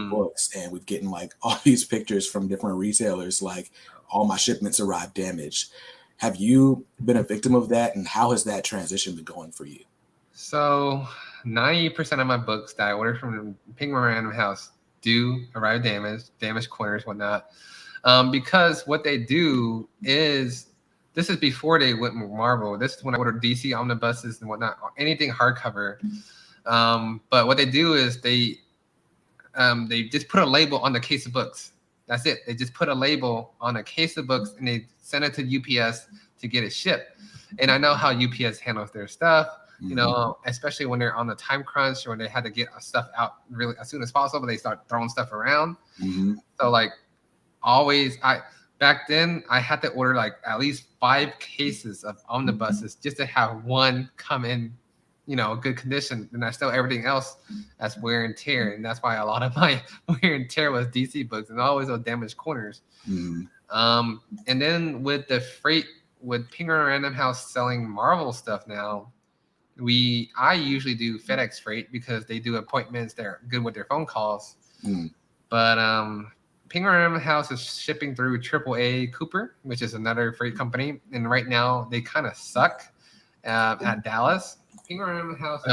books, and we're getting like all these pictures from different retailers, like all my shipments arrived damaged. Have you been a victim of that, and how has that transition been going for you? So 90% of my books that I order from Penguin Random House do arrive damaged corners, whatnot. Because what they do is, this is before they went with Marvel. This is when I ordered DC omnibuses and whatnot, or anything hardcover. But what they do is they just put a label on the case of books. That's it. They just put a label on a case of books and they send it to UPS to get it shipped. And I know how UPS handles their stuff, especially when they're on the time crunch or they had to get stuff out really as soon as possible. They start throwing stuff around. So like always, back then I had to order like at least 5 cases of omnibuses just to have one come in, good condition, and I still everything else that's wear and tear, and that's why a lot of my wear and tear was DC books and always those damaged corners. And then with the freight, with Penguin Random House selling Marvel stuff now, I usually do FedEx freight because they do appointments. They're good with their phone calls. But Penguin Random House is shipping through AAA Cooper, which is another freight company, and right now they kind of suck at Dallas. Penguin Random House,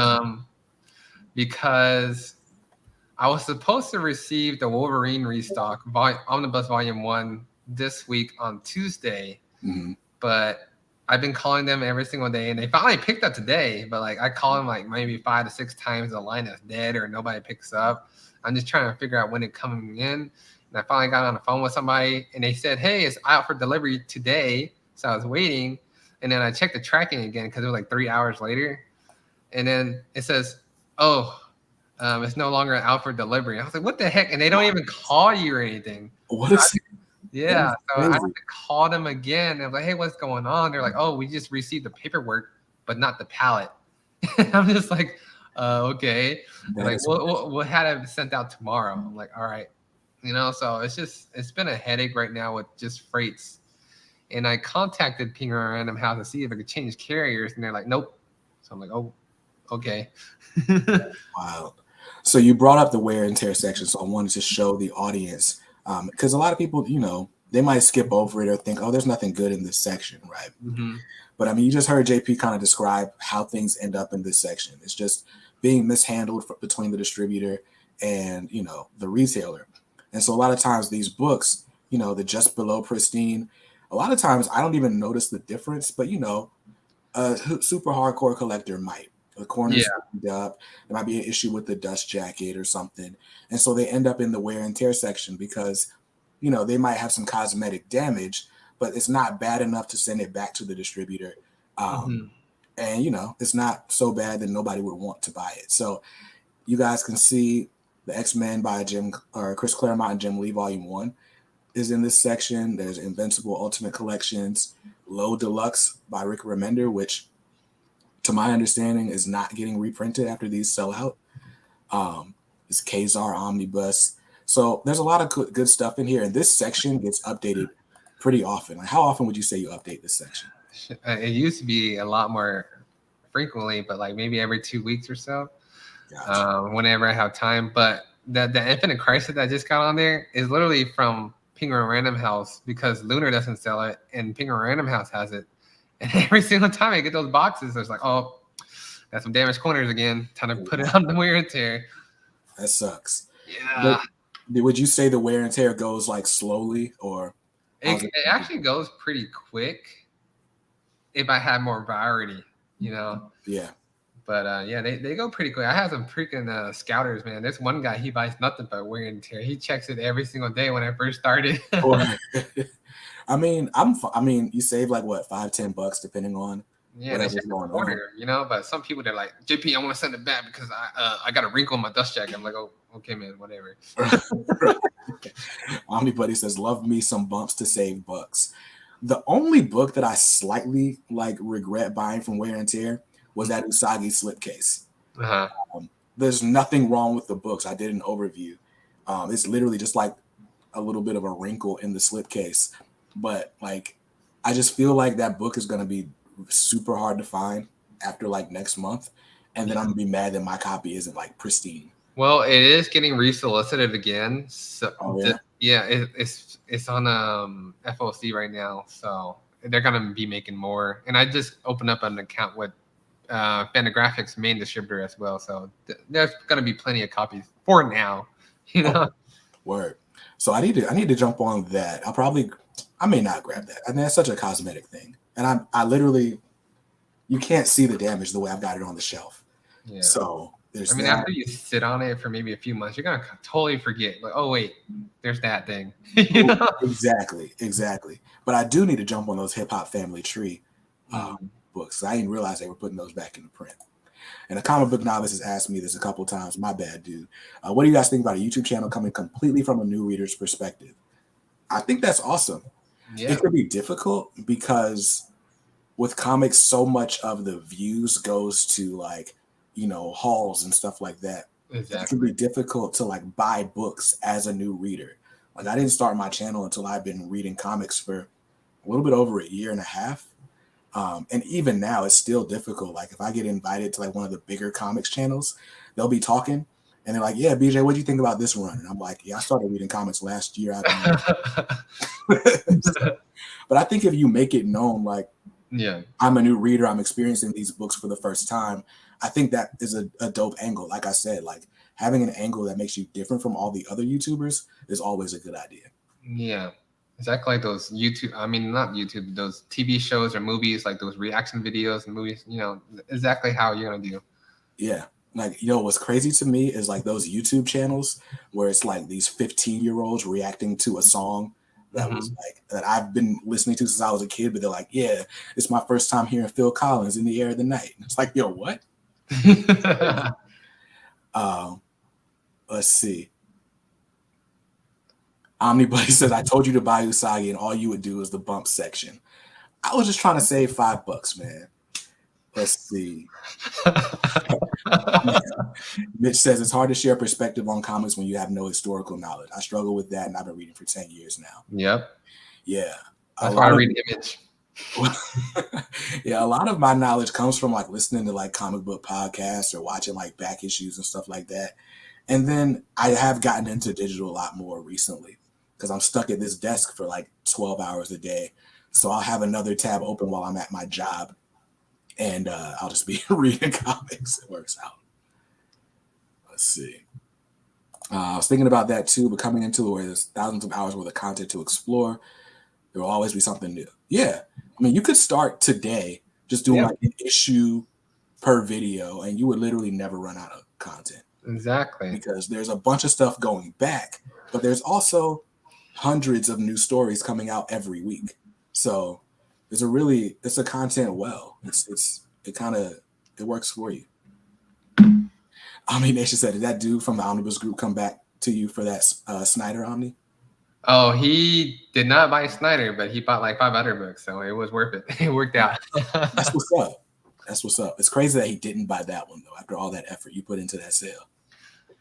because I was supposed to receive the Wolverine restock Omnibus Volume 1 this week on Tuesday, but I've been calling them every single day, and they finally picked up today. But like I call them like maybe 5 to 6 times, the line is dead or nobody picks up. I'm just trying to figure out when it's coming in. And I finally got on the phone with somebody, and they said, "Hey, it's out for delivery today." So I was waiting, and then I checked the tracking again because it was like 3 hours later, and then it says, "Oh, it's no longer out for delivery." I was like, "What the heck?" And they don't even call you or anything. What is? Yeah, so I had to call them again. And I was like, "Hey, what's going on?" They're like, "Oh, we just received the paperwork, but not the pallet." I'm just like, "Okay." They're like, we'll have it sent out tomorrow. I'm like, "All right." So it's been a headache right now with just freights. And I contacted Penguin Random House to see if I could change carriers, and they're like, "Nope." So I'm like, "Oh, okay." Wow. So you brought up the wear and tear section, so I wanted to show the audience, because a lot of people, they might skip over it or think, "Oh, there's nothing good in this section," right? But I mean, you just heard JP kind of describe how things end up in this section. It's just being mishandled between the distributor and the retailer. And so a lot of times these books, the just below pristine, a lot of times I don't even notice the difference, but a super hardcore collector might. The corners up. There might be an issue with the dust jacket or something. And so they end up in the wear and tear section because, they might have some cosmetic damage, but it's not bad enough to send it back to the distributor. And, it's not so bad that nobody would want to buy it. So you guys can see the X-Men by Chris Claremont and Jim Lee Volume 1 is in this section. There's Invincible Ultimate Collections, Low Deluxe by Rick Remender, which to my understanding is not getting reprinted after these sell out. It's Kazar Omnibus. So there's a lot of good stuff in here. And this section gets updated pretty often. Like, how often would you say you update this section? It used to be a lot more frequently, but like maybe every 2 weeks or so. Gotcha. whenever I have time. But the Infinite Crisis that I just got on there is literally from Penguin Random House because Lunar doesn't sell it and Penguin Random House has it. And every single time I get those boxes, it's like, oh, that's some damaged corners again. Time to put it on the wear and tear. That sucks. Yeah. But would you say the wear and tear goes like slowly, or how's It actually goes pretty quick if I have more variety, you know. Yeah. But yeah, they go pretty quick. I have some freaking scouters, man. There's one guy, he buys nothing but wear and tear. He checks it every single day when I first started. I mean, you save like what, $5-10 depending on Yeah, they whatever's check the going on. order, you know. But some people they're like, JP, I want to send it back because I got a wrinkle in my dust jacket. I'm like, oh, okay, man, whatever. Omnibuddy says, "Love me some bumps to save bucks." The only book that I slightly like regret buying from wear and tear was that Usagi slipcase. Uh-huh. There's nothing wrong with the books. I did an overview. It's literally just like a little bit of a wrinkle in the slipcase, but like I just feel like that book is going to be super hard to find after like next month, and then I'm gonna be mad that my copy isn't like pristine. Well, it is getting resolicited again. So Oh, yeah? it's on FOC right now, so they're gonna be making more. And I just opened up an account with Fantagraphics main distributor as well, so there's gonna be plenty of copies for now. You know. Word. So I need to jump on that. I may not grab that. I mean, that's such a cosmetic thing, and I literally, you can't see the damage the way I've got it on the shelf. Yeah. So there's. I mean, that. after you sit on it for maybe a few months, you're gonna totally forget. Like, oh wait, there's that thing. You know? Exactly. But I do need to jump on those Hip Hop Family Tree books. I didn't realize they were putting those back into print. And a comic book novice has asked me this a couple times. My bad, dude. What do you guys think about a YouTube channel coming completely from a new reader's perspective? I think that's awesome. Yeah. It could be difficult because with comics, so much of the views goes to like, hauls and stuff like that. Exactly. It can be difficult to like buy books as a new reader. Like I didn't start my channel until I've been reading comics for a little bit over a year and a half. And even now it's still difficult. Like if I get invited to like one of the bigger comics channels, they'll be talking and they're like, yeah, BJ, what do you think about this run? And I'm like, yeah, I started reading comics last year. But I think if you make it known, like, yeah, I'm a new reader, I'm experiencing these books for the first time, I think that is a dope angle. Like I said, like having an angle that makes you different from all the other YouTubers is always a good idea. Yeah. Exactly like those YouTube, I mean, not YouTube, those TV shows or movies, like those reaction videos and movies, exactly how you're going to do. Yeah. Like, what's crazy to me is like those YouTube channels where it's like these 15-year-olds reacting to a song that was like, that I've been listening to since I was a kid, but they're like, yeah, it's my first time hearing Phil Collins in the Air of the Night. It's like, yo, what? Let's see. Omnibuddy says, I told you to buy Usagi and all you would do is the bump section. I was just trying to save $5, man. Let's see. Mitch says, it's hard to share perspective on comics when you have no historical knowledge. I struggle with that, and I've been reading for 10 years now. Yep. Yeah. That's why I read Image. Yeah, a lot of my knowledge comes from like listening to like comic book podcasts or watching like back issues and stuff like that. And then I have gotten into digital a lot more recently because I'm stuck at this desk for like 12 hours a day. So I'll have another tab open while I'm at my job and I'll just be reading comics. It works out. Let's see. I was thinking about that too, but coming into where there's thousands of hours worth of content to explore, there will always be something new. Yeah. I mean, you could start today just doing like an issue per video and you would literally never run out of content. Exactly. Because there's a bunch of stuff going back, but there's also hundreds of new stories coming out every week. So it's a content well. It works for you. Omni Nation said, did that dude from the Omnibus group come back to you for that Snyder Omni? Oh, he did not buy Snyder, but he bought like 5 other books, so it was worth it. It worked out. That's what's up. It's crazy that he didn't buy that one though. After all that effort you put into that sale.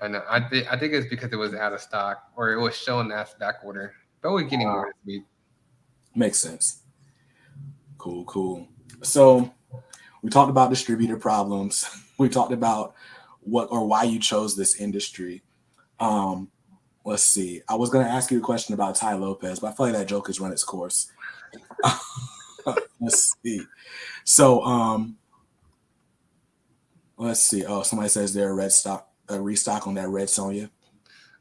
I know. I think it's because it was out of stock or it was shown as back order. But we're getting more this week. Makes sense. Cool. So we talked about distributor problems. We talked about what or why you chose this industry. Let's see. I was gonna ask you a question about Ty Lopez, but I feel like that joke has run its course. Let's see. So let's see. Oh, somebody says they're a restock on that Red Sonja.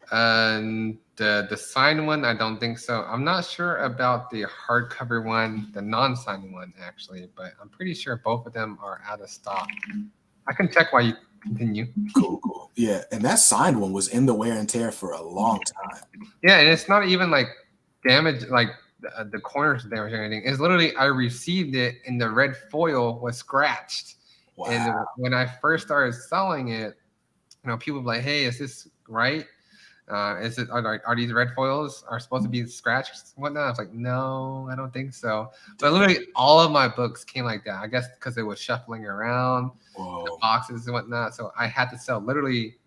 The signed one, I don't think so. I'm not sure about the hardcover one, the non-signed one actually, but I'm pretty sure both of them are out of stock. I can check while you continue. Cool. Yeah, and that signed one was in the wear and tear for a long time. Yeah, and it's not even like damage, like the corners damage or anything. It's literally I received it and the red foil was scratched. Wow. And when I first started selling it, people were like, "Hey, is this right? Is it are these red foils are supposed to be scratched and whatnot?" I was like, "No, I don't think so." But literally all of my books came like that. I guess because it was shuffling around the boxes and whatnot. So I had to sell literally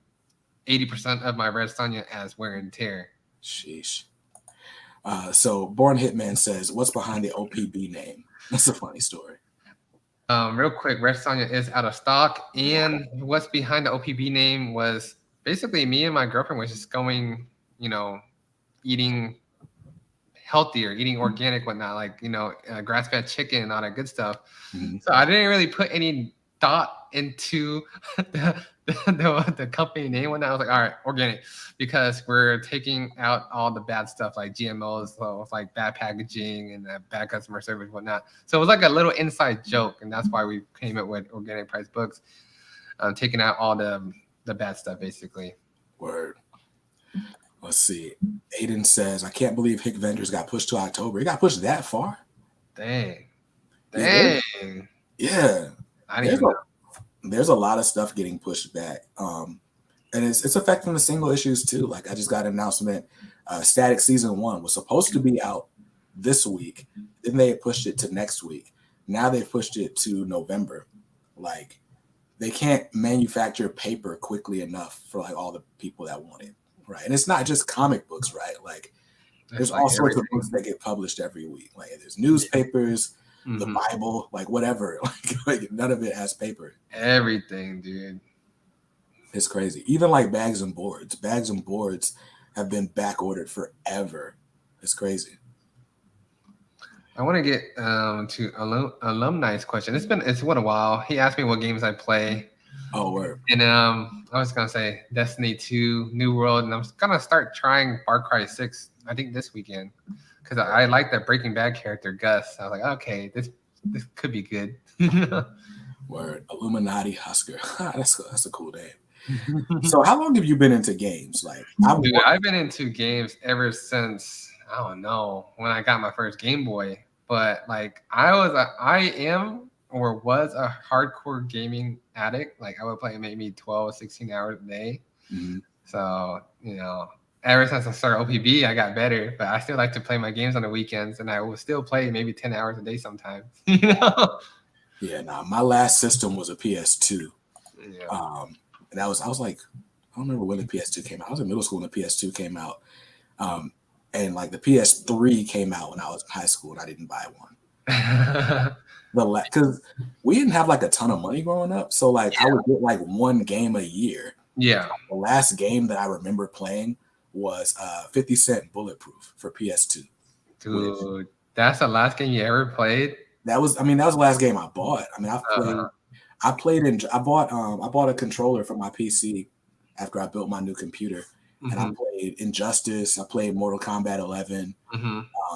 80% of my Red Sonja as wear and tear. Sheesh. So Born Hitman says, "What's behind the OPB name?" That's a funny story. Real quick, Red Sonja is out of stock, and what's behind the OPB name was basically me and my girlfriend was just going, eating healthier, eating organic, whatnot, like grass-fed chicken and all that good stuff. Mm-hmm. So I didn't really put any thought into the company name when I was like, all right, organic, because we're taking out all the bad stuff like GMOs, so it's like bad packaging and bad customer service, whatnot. So it was like a little inside joke, and that's why we came up with Organic Price Books, taking out all the bad stuff, basically. Word. Let's see. Aiden says, "I can't believe Hick Vendors got pushed to October. It got pushed that far? Dang. Yeah. I didn't even know. There's a lot of stuff getting pushed back. And it's affecting the single issues too. Like I just got an announcement. Static Season 1 was supposed to be out this week. Then they pushed it to next week. Now they've pushed it to November. Like they can't manufacture paper quickly enough for like all the people that want it. Right. And it's not just comic books, right? Like there's all sorts of books that get published every week. Like there's newspapers, the Bible, like whatever. Like none of it has paper. Everything, dude. It's crazy. Even like bags and boards. Bags and boards have been back ordered forever. It's crazy. I want to get to alumni's question. It's been a while. He asked me what games I play. Oh, word. And I was gonna say Destiny 2, New World, and I'm gonna start trying Far Cry 6. I think this weekend because I like that Breaking Bad character Gus. I was like, okay, this could be good. Word. Illuminati Husker. That's a cool name. So how long have you been into games? Like I've been into games ever since I don't know when I got my first Game Boy. But like I am or was a hardcore gaming addict. Like I would play maybe 12, 16 hours a day. Mm-hmm. So, ever since I started OPB, I got better, but I still like to play my games on the weekends, and I will still play maybe 10 hours a day sometimes. Yeah, my last system was a PS2. Yeah. And I was like, I don't remember when the PS2 came out. I was in middle school when the PS2 came out. And like the PS3 came out when I was in high school and I didn't buy one. Because we didn't have like a ton of money growing up. So like I would get like one game a year. Yeah. The last game that I remember playing was 50 Cent Bulletproof for PS2. Dude, that's the last game you ever played? That was the last game I bought. I mean, I bought a controller for my PC after I built my new computer. And I played Injustice. I played Mortal Kombat 11.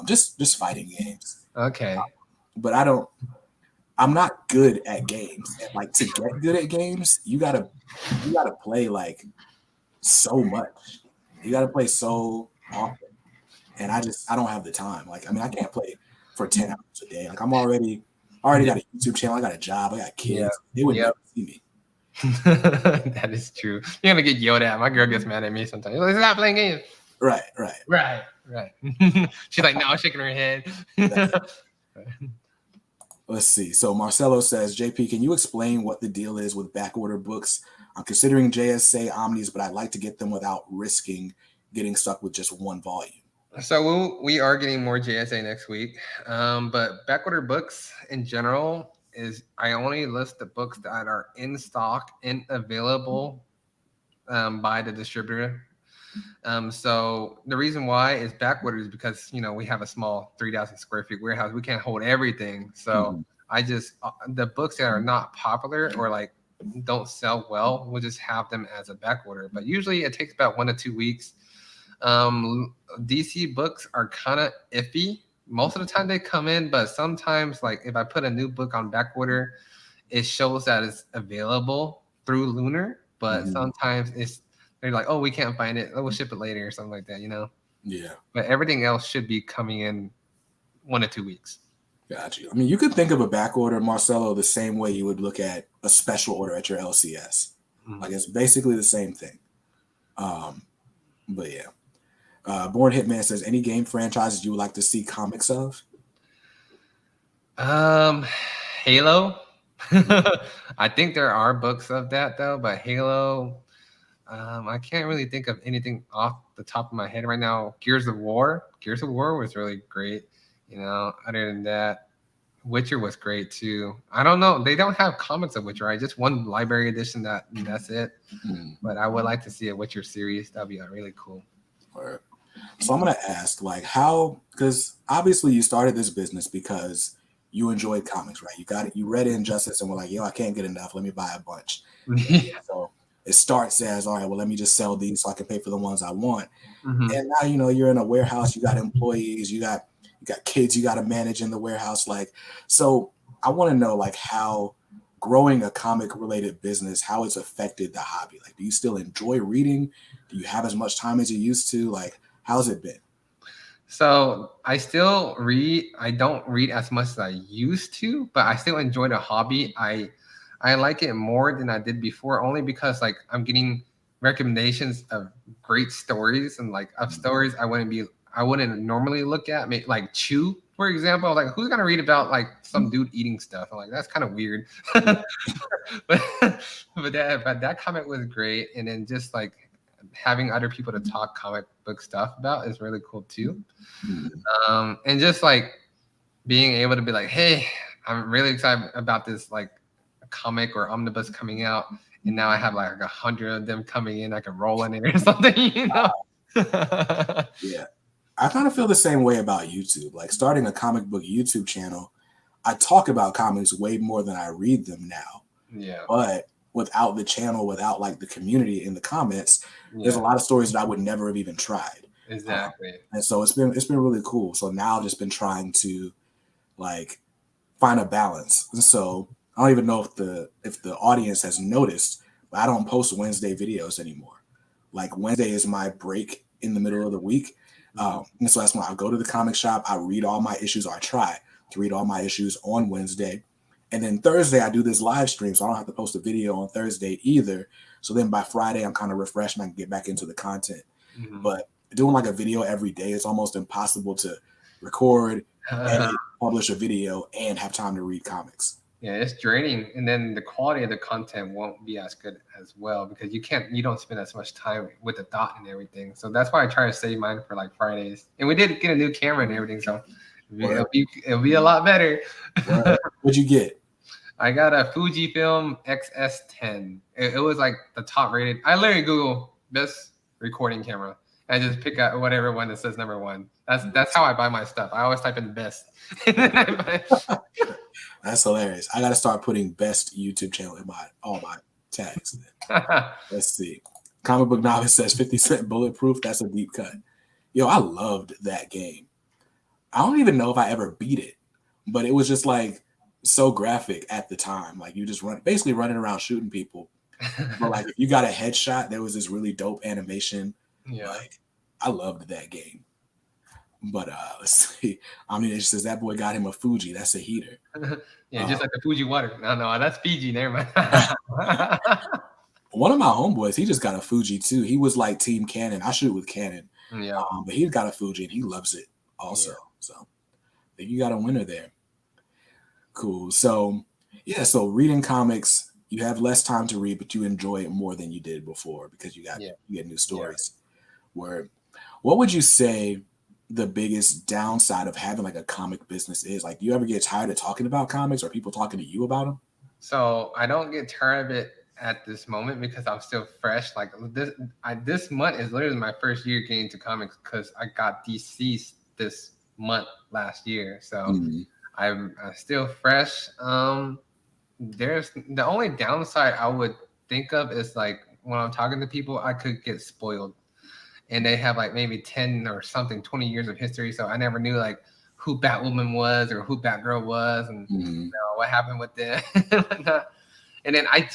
Just fighting games. Okay. But I'm not good at games. And like to get good at games, you gotta play like so much. You gotta play so often. And I don't have the time. Like, I mean, I can't play for 10 hours a day. Like I already got a YouTube channel, I got a job, I got kids. Yeah. They would never see me. That is true. You're gonna get yelled at. My girl gets mad at me sometimes. She's like, stop playing games. Right. She's like now shaking her head. Let's see. So Marcelo says, JP, can you explain what the deal is with backorder books? I'm considering JSA Omnis, but I'd like to get them without risking getting stuck with just one volume. So we are getting more JSA next week. But backorder books in general is I only list the books that are in stock and available by the distributor. So the reason why is backordered is because we have a small 3,000 square feet warehouse. We can't hold everything. So Mm-hmm. I just the books that are not popular or like don't sell well, we'll just have them as a back order. But usually it takes about 1 to 2 weeks. DC books are kind of iffy. Most of the time they come in, but sometimes like if I put a new book on back order, it shows that it's available through Lunar, but Mm-hmm. sometimes they're like, oh, we can't find it. Oh, we'll ship it later or something like that. Yeah. But everything else should be coming in 1 to 2 weeks. Got you. I mean, you could think of a back order, Marcelo, the same way you would look at a special order at your LCS. Like it's basically the same thing. But yeah. Born Hitman says, any game franchises you would like to see comics of? Halo. I think there are books of that though, but Halo, I can't really think of anything off the top of my head right now. Gears of War. Gears of War was really great. Other than that, Witcher was great too. I don't know. They don't have comics of Witcher, right? Just one library edition that's it. But I would like to see a Witcher series. That'd be really cool. Or, so I'm gonna ask, like, how? Because obviously you started this business because you enjoyed comics, right? You got it. You read Injustice and were like, yo, I can't get enough. Let me buy a bunch. Yeah. So it starts as, all right, well, let me just sell these so I can pay for the ones I want. Mhm. And now you're in a warehouse. You got employees. You got kids. You got to manage in the warehouse. Like, so I want to know like how growing a comic related business, how it's affected the hobby. Like, do you still enjoy reading? Do you have as much time as you used to? Like, how's it been? So I still read. I don't read as much as I used to, but I still enjoy the hobby. I like it more than I did before, only because like I'm getting recommendations of great stories and like of stories I wouldn't normally look at. Like Chew, for example. Like who's gonna read about like some dude eating stuff? I'm like that's kind of weird. Yeah. but but that comic was great, and then just like having other people to talk comic book stuff about is really cool too. Mhm. And just like being able to be like, hey, I'm really excited about this like comic or omnibus coming out, and now I have like 100 of them coming in. I can roll in it or something. Yeah. I kind of feel the same way about YouTube. Like starting a comic book YouTube channel, I talk about comics way more than I read them now. Yeah, But without the channel, without like the community in the comments, there's a yeah, lot of stories that I would never have even tried. exactly. And so it's been really cool. So now I've just been trying to like find a balance. And so I don't even know if the audience has noticed, but I don't post Wednesday videos anymore. Like Wednesday is my break in the middle of the week. And so that's when I go to the comic shop, I read all my issues, or I try to read all my issues on Wednesday. And then Thursday, I do this live stream, so I don't have to post a video on Thursday either. So then by Friday, I'm kind of refreshed and I can get back into the content. Mhm. But doing like a video every day, it's almost impossible to record, edit, publish a video, and have time to read comics. Yeah, it's draining, and then the quality of the content won't be as good as well because you don't spend as much time with the thought and everything. So that's why I try to save mine for like Fridays. And we did get a new camera and everything, so Word, it'll be a lot better. word. What'd you get? I got a Fujifilm XS10. It was like the top rated. I literally Google best recording camera. I just pick out whatever one that says number one. That's how I buy my stuff. I always type in best. That's hilarious. I got to start putting best YouTube channel in all my tags. Let's see. Comic Book Novice says 50 Cent Bulletproof. That's a deep cut. Yo, I loved that game. I don't even know if I ever beat it, but it was just like so graphic at the time. Like you just basically running around shooting people. But like if you got a headshot, there was this really dope animation. Yeah. Like I loved that game. But let's see. I mean, it says that boy got him a Fuji. That's a heater. Yeah, just like the Fuji water. No, that's Fiji. Never mind. One of my homeboys, he just got a Fuji too. He was like Team Canon. I shoot with Canon, Yeah. but he's got a Fuji and he loves it also. Yeah. So I think you got a winner there. Cool. So yeah, so reading comics, you have less time to read, but you enjoy it more than you did before because you Yeah. get new stories. Where what would you say the biggest downside of having like a comic business is? Like, do you ever get tired of talking about comics or people talking to you about them? So I don't get tired of it at this moment because I'm still fresh. Like this month is literally my first year getting into comics because I got DC'd this month last year. So I'm still fresh. There's the only downside I would think of is like when I'm talking to people, I could get spoiled, and they have like maybe 10 or something 20 years of history, so I never knew like who Batwoman was or who Batgirl was, and what happened with them and whatnot. And then I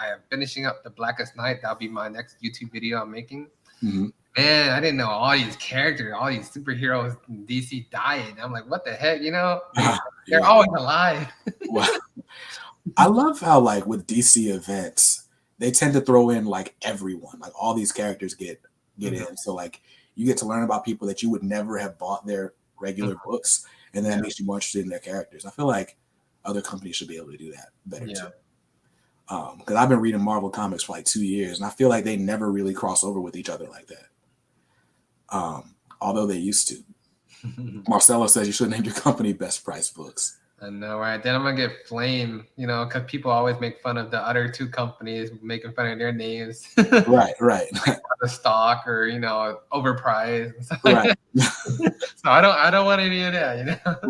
am finishing up The Blackest Night. That'll be my next YouTube video I'm making. Man, I didn't know all these characters, all these superheroes in DC died. I'm like, what the heck, they're always alive. Well, I love how like with DC events, they tend to throw in like everyone, like all these characters get in. So like you get to learn about people that you would never have bought their regular books, and that makes you more interested in their characters. I feel like other companies should be able to do that better too. Because I've been reading Marvel comics for like 2 years, and I feel like they never really cross over with each other like that. Although they used to. Marcelo says you should name your company Best Price Books. I know, right? Then I'm gonna get flamed, because people always make fun of the other two companies, making fun of their names. Right. Like the stock or overpriced. And stuff like that. So I don't want any of that,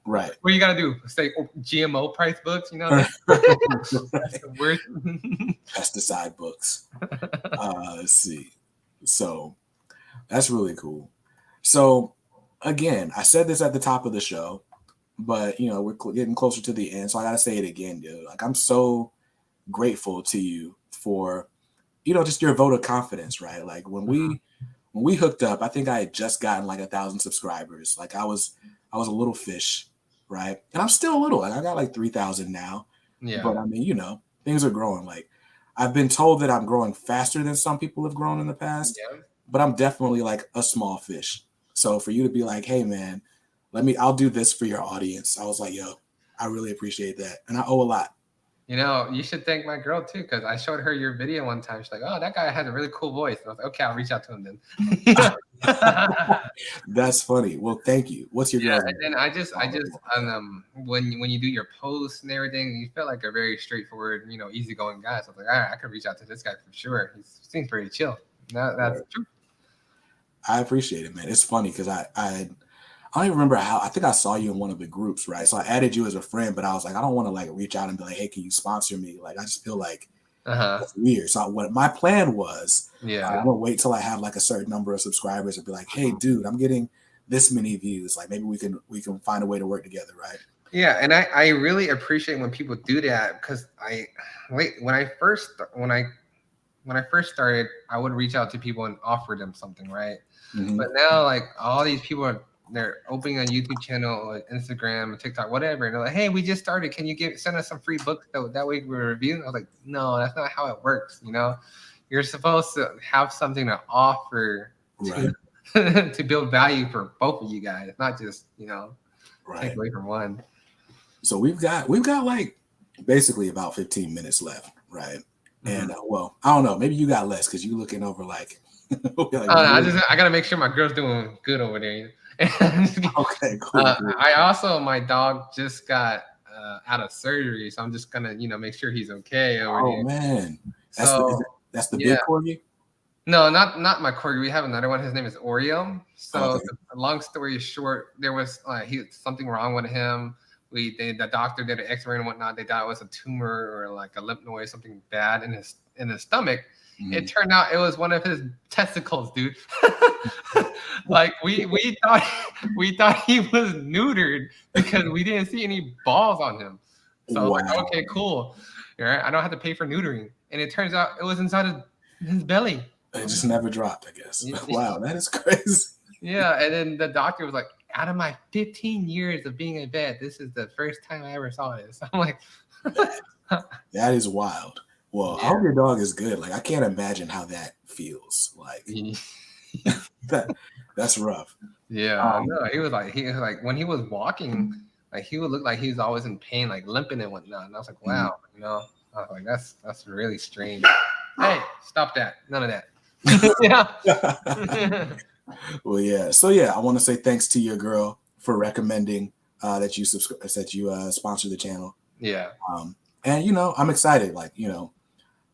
Right. What you gotta do? Say GMO price books, Right. That's the worst. Pesticide books. Let's see. So that's really cool. So again, I said this at the top of the show, but we're getting closer to the end, so I gotta say it again, dude. Like I'm so grateful to you for, just your vote of confidence, right? Like when we hooked up, I think I had just gotten like 1,000 subscribers. Like I was a little fish, right? And I'm still a little. Like I got like 3,000 now. Yeah. But I mean, things are growing. Like I've been told that I'm growing faster than some people have grown in the past. Yeah. But I'm definitely like a small fish. So for you to be like, hey man, I'll do this for your audience. I was like, yo, I really appreciate that. And I owe a lot. You should thank my girl too, because I showed her your video one time. She's like, oh, that guy has a really cool voice. And I was like, okay, I'll reach out to him then. That's funny. Well, thank you. What's your girl's name? And I just when you do your posts and everything, you feel like a very straightforward, easygoing guy. So I was like, all right, I could reach out to this guy for sure. He seems pretty chill. That's true. I appreciate it, man. It's funny because I don't even remember how. I think I saw you in one of the groups, right? So I added you as a friend, but I was like, I don't want to like reach out and be like, hey, can you sponsor me? Like, I just feel like that's weird. So what my plan was, I'm gonna wait till I have like a certain number of subscribers and be like, hey, dude, I'm getting this many views. Like maybe we can find a way to work together, right? Yeah, and I really appreciate when people do that because when I first started, I would reach out to people and offer them something, right? But now, like all these people they're opening a YouTube channel, or Instagram, or TikTok, whatever, and they're like, "Hey, we just started. Can you send us some free books so that way we review?" I was like, "No, that's not how it works. You're supposed to have something to offer to build value for both of you guys, not just take away from one." So we've got like basically about 15 minutes left, right? And well, I don't know, maybe you got less because you looking over like. I gotta make sure my girl's doing good over there. Okay, cool. My dog just got out of surgery, so I'm just gonna make sure he's okay over there. Oh man, that's the big corgi? No, not my corgi. We have another one. His name is Oreo. So long story short, there was something wrong with him. The doctor did an X-ray and whatnot. They thought it was a tumor or like a lymph node, something bad in his stomach. It turned out it was one of his testicles, dude. Like we thought he was neutered because we didn't see any balls on him. So I was like, okay, cool. All right, I don't have to pay for neutering. And it turns out it was inside his belly. It just never dropped, I guess. Wow, that is crazy. Yeah, and then the doctor was like, out of my 15 years of being a vet, this is the first time I ever saw this. I'm like, that is wild. Well, I hope your dog is good. Like, I can't imagine how that feels. Like, that's rough. Yeah, no, he was like when he was walking, like he would look like he was always in pain, like limping and whatnot. And I was like, wow, I was like, that's really strange. Hey, stop that! None of that. Well, yeah. So yeah, I want to say thanks to your girl for recommending that you sponsor the channel. Yeah. And, you know, I'm excited. Like, you know,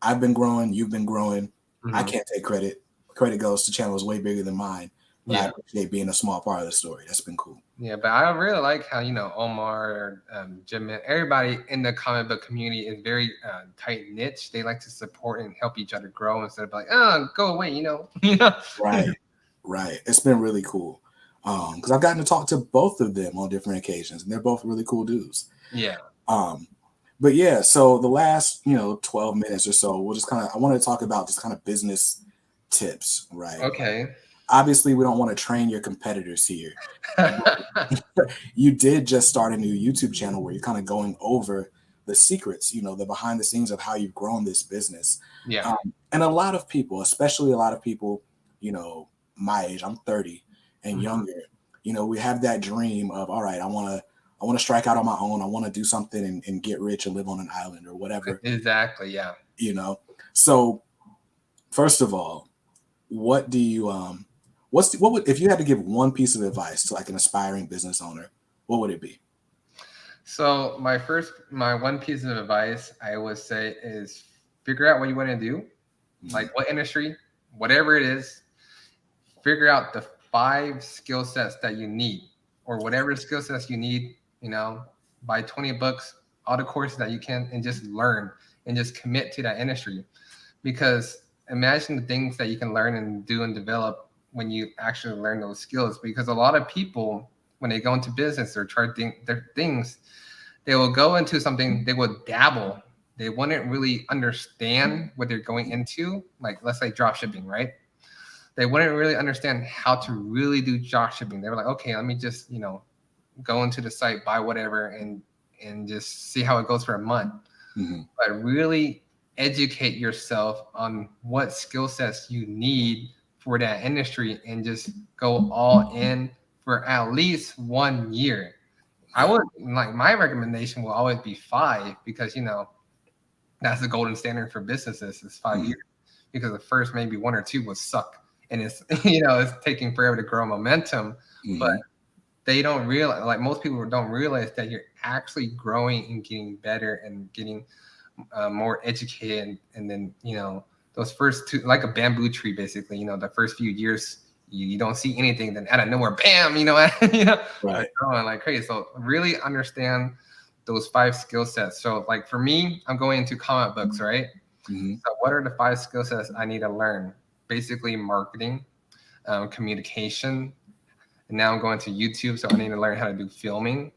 I've been growing, you've been growing. I Mhm. can't take credit. Credit goes to channels way bigger than mine, but I Yeah. appreciate being a small part of the story. That's been cool. Yeah, but I really like how, Omar, Jim, everybody in the comic book community is very tight niche. They like to support and help each other grow instead of like, oh, go away, you know. Right. Right. It's been really cool. Because I've gotten to talk to both of them on different occasions, and they're both really cool dudes. Yeah. Um, but yeah, so the last, 12 minutes or so, we'll just I want to talk about just kind of business tips, right? Okay. Obviously, we don't want to train your competitors here. You did just start a new YouTube channel where you're kind of going over the secrets, the behind the scenes of how you've grown this business. Yeah. And a lot of people, especially a lot of people, my age, I'm 30 and Mhm. younger, we have that dream of, all right, I want to strike out on my own. I want to do something and get rich and live on an island or whatever, Exactly. Yeah. you know? So first of all, what do you, what would, if you had to give one piece of advice to like an aspiring business owner, what would it be? So my one piece of advice I would say is figure out what you want to do, Mhm. like what industry, whatever it is. Figure out the 5 skill sets that you need, or whatever skill sets you need. Buy 20 books, all the courses that you can, and just learn and just commit to that industry. Because imagine the things that you can learn and do and develop when you actually learn those skills. Because a lot of people, when they go into business or try their things, they will go into something, they will dabble. They wouldn't really understand what they're going into. Like, let's say drop shipping, right? They wouldn't really understand how to really do drop shipping. They were like, okay, let me just, go into the site, buy whatever, and just see how it goes for a month. Mhm. But really educate yourself on what skill sets you need for that industry and just go all in for at least 1 year. I Yeah. would like my recommendation will always be 5 because that's the golden standard for businesses is 5 years, Mhm. because the first maybe 1 or 2 will suck and it's it's taking forever to grow momentum. But Mhm. they don't realize, like most people don't realize, that you're actually growing and getting better and getting more educated. And then those first 2, like a bamboo tree, basically, the first few years you don't see anything, then out of nowhere, bam, Right. like growing like crazy. So really understand those 5 skill sets. So like for me, I'm going into comic books, right? Mhm. So what are the 5 skill sets I need to learn? Basically marketing, communication, and now I'm going to YouTube, so I need to learn how to do filming,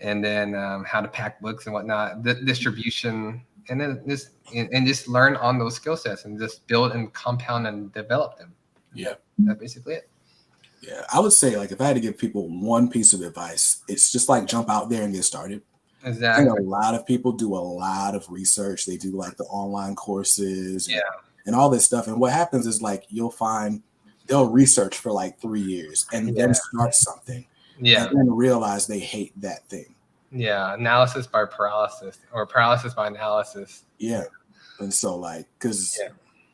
and then how to pack books and whatnot, distribution, and then just learn on those skill sets and just build and compound and develop them. Yeah. That's basically it. Yeah. I would say, like, if I had to give people one piece of advice, it's just like jump out there and get started. I think a Exactly. lot of people do a lot of research. They do like the online courses Yeah. and all this stuff. And what happens is like you'll find they'll research for like 3 years and then Yeah. start something and Yeah. then realize they hate that thing. Yeah. Analysis by paralysis, or paralysis by analysis. Yeah. And so like, because Yeah.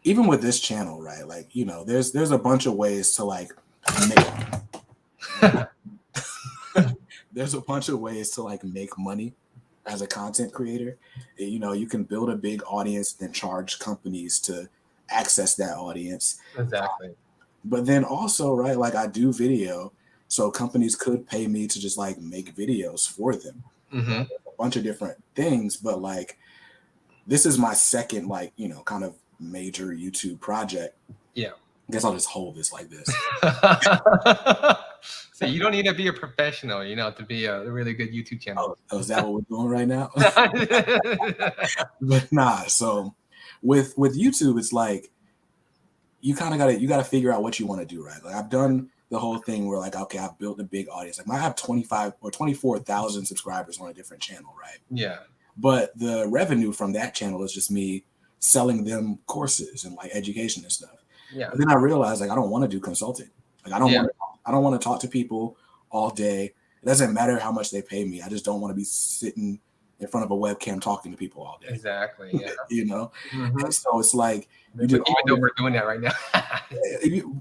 even with this channel, right? Like, there's a bunch of ways to like make there's a bunch of ways to like make money as a content creator. You can build a big audience, then charge companies to access that audience. Exactly. But then also, right, like I do video, so companies could pay me to just like make videos for them. Hmm. A bunch of different things, but like this is my second, like, kind of major YouTube project. Yeah. I guess I'll just hold this like this. So you don't need to be a professional, to be a really good YouTube channel. Oh, is that what we're doing right now? But nah, so with YouTube, it's like you gotta figure out what you want to do, right? Like I've done the whole thing where like, okay, I've built a big audience. Like I have 25 or 24,000 subscribers on a different channel, right? Yeah. But the revenue from that channel is just me selling them courses and like education and stuff. Yeah. But then I realized like I don't want to do consulting. Like Yeah. I don't want to talk to people all day. It doesn't matter how much they pay me. I just don't want to be sitting in front of a webcam talking to people all day. Exactly. Yeah. And so it's like you do Even though we're doing that right now.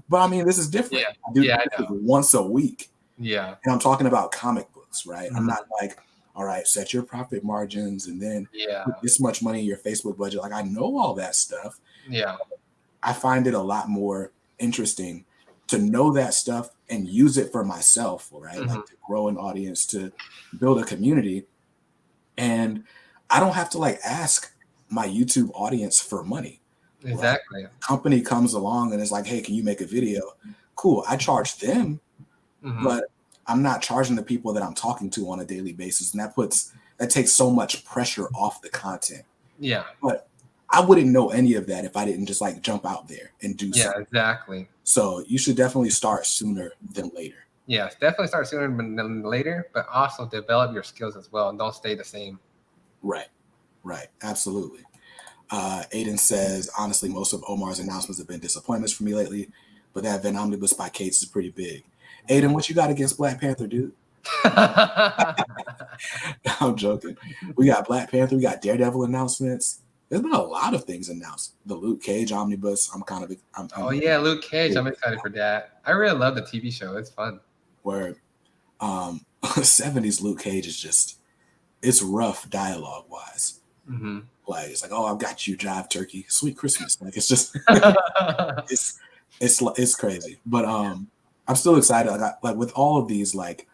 but I mean, this is different. Yeah. I do Yeah, I this know. once a week, Yeah. and I'm talking about comic books, right? I'm Mhm. not like all right, set your profit margins and then Yeah. put this much money in your Facebook budget. Like I know all that stuff. Yeah. I find it a lot more interesting to know that stuff and use it for myself, right? Hmm. Like to grow an audience, to build a community. And I don't have to like ask my YouTube audience for money, right? Exactly. Company comes along and is like, hey, can you make a video? Cool. I charge them, Hmm. but I'm not charging the people that I'm talking to on a daily basis. And that takes so much pressure off the content. Yeah. But I wouldn't know any of that if I didn't just like jump out there and do Yeah. something. Exactly. So you should definitely start sooner than later. Yes, definitely start sooner than later, but also develop your skills as well and don't stay the same. Right. Right. Absolutely. Aiden says, honestly, most of Omar's announcements have been disappointments for me lately, but that Van Omnibus by Cates is pretty big. Aiden, what you got against Black Panther, dude? I'm joking. We got Black Panther. We got Daredevil announcements. There's been a lot of things announced. The Luke Cage Omnibus. Oh yeah, Luke Cage. I'm excited for that. I really love the TV show. It's fun. Where 70s Luke Cage is just, it's rough dialogue wise. Mm-hmm. Like it's like, oh, I've got you, Jive Turkey, sweet Christmas. Like it's just, it's crazy. But I'm still excited. Like with all of these like,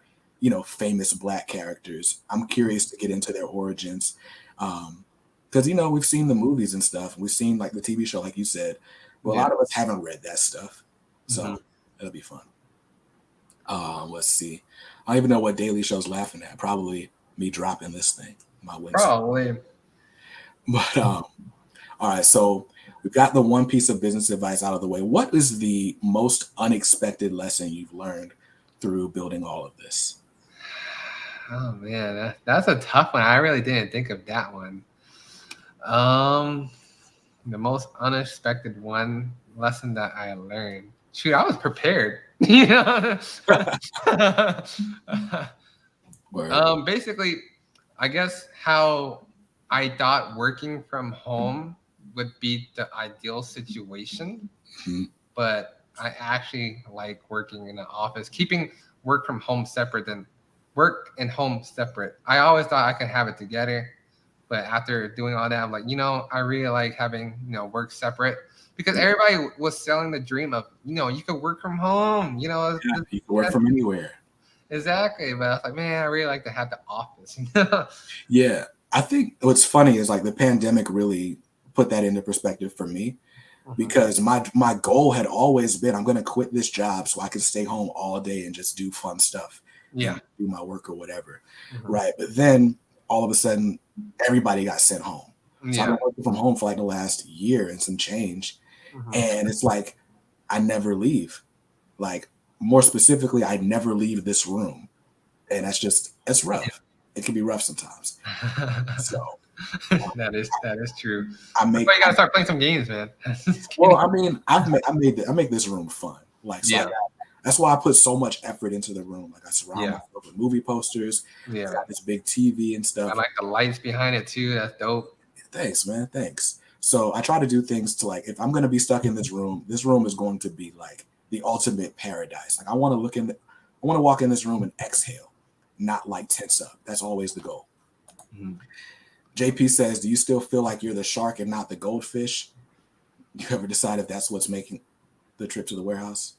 famous Black characters, I'm curious to get into their origins. Because we've seen the movies and stuff, and we've seen like the TV show, like you said. But a lot of us haven't read that stuff, so it'll be fun. Let's see. I don't even know what Daily Show's laughing at. Probably me dropping this thing. My Wednesday. Probably. But all right, so we've got the one piece of business advice out of the way. What is the most unexpected lesson you've learned through building all of this? Oh man, that's a tough one. I really didn't think of that one. The most unexpected lesson that I learned. Shoot, I was prepared. Basically, I guess how I thought working from home would be the ideal situation, but I actually like working in an office, keeping work from home separate than work and home separate. I always thought I could have it together, but after doing all that, I'm like, I really like having, work separate because everybody was selling the dream of, you could work from home, you can work from anywhere. Exactly. But I was like, man, I really like to have the office. Yeah. I think what's funny is like the pandemic really put that into perspective for me because my goal had always been, I'm going to quit this job so I can stay home all day and just do fun stuff. Yeah. Do my work or whatever. Right. But then all of a sudden, everybody got sent home. So I've been working from home for like the last year and some change. And it's like, I never leave. Like, more specifically, I never leave this room. And it's rough. Yeah. It can be rough sometimes. So that is true. You gotta start playing some games, man. Well, I mean, I make this room fun. Like, so that's why I put so much effort into the room. Like I surround myself with movie posters. Yeah, got this big TV and stuff. I like the lights behind it too. That's dope. Thanks, man. Thanks. So I try to do things to like, if I'm going to be stuck in this room is going to be like the ultimate paradise. Like I want to walk in this room and exhale, not like tense up. That's always the goal. JP says, do you still feel like you're the shark and not the goldfish? You ever decide if that's what's making the trip to the warehouse?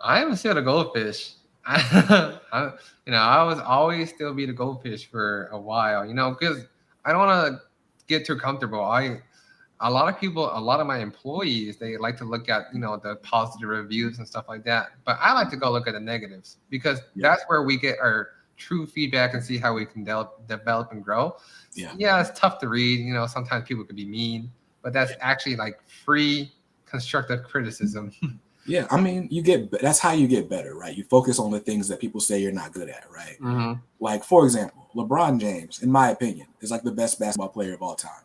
I am still the goldfish. I was always still be the goldfish for a while, because I don't want to get too comfortable. A lot of my employees, they like to look at, the positive reviews and stuff like that. But I like to go look at the negatives because that's where we get our true feedback and see how we can develop and grow. Yeah, it's tough to read. Sometimes people could be mean, but that's actually like free constructive criticism. Yeah, I mean, that's how you get better, right? You focus on the things that people say you're not good at, right? Like, for example, LeBron James, in my opinion, is like the best basketball player of all time.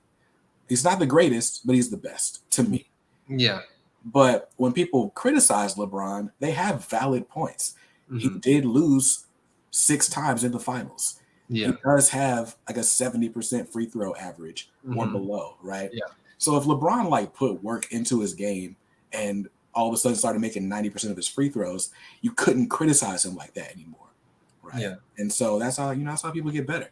He's not the greatest, but he's the best to me. Yeah. But when people criticize LeBron, they have valid points. He did lose 6 times in the finals. Yeah. He does have like a 70% free throw average or below, right? Yeah. So if LeBron like put work into his game and all of a sudden started making 90% of his free throws, you couldn't criticize him like that anymore, right? Yeah. And so that's how people get better.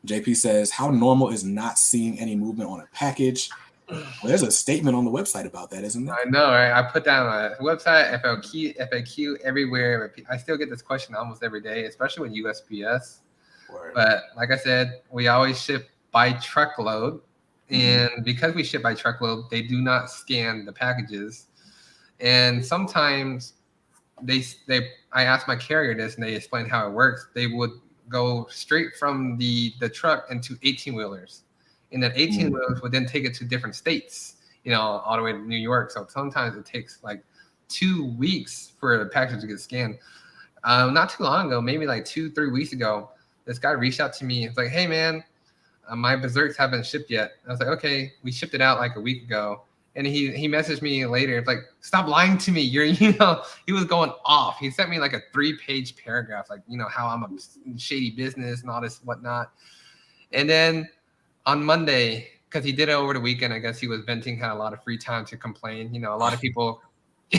JP says, how normal is not seeing any movement on a package? Well, there's a statement on the website about that, isn't there? I know, right? I put that on a website, FAQ everywhere. I still get this question almost every day, especially with USPS. Word. But like I said, we always ship by truckload. Mm-hmm. And because we ship by truckload, they do not scan the packages. And sometimes I asked my carrier this and they explained how it works. They would go straight from the truck into 18-wheelers. And then 18-wheelers would then take it to different states, all the way to New York. So sometimes it takes like 2 weeks for the package to get scanned. Not too long ago, maybe like 2-3 weeks ago, this guy reached out to me. It's like, hey, man, my Berserks haven't shipped yet. I was like, okay, we shipped it out like a week ago. And he messaged me later. It's like, stop lying to me. He was going off. He sent me like a 3-page paragraph, like, how I'm a shady business and all this whatnot. And then on Monday, because he did it over the weekend, I guess he was venting, had a lot of free time to complain. A lot of people,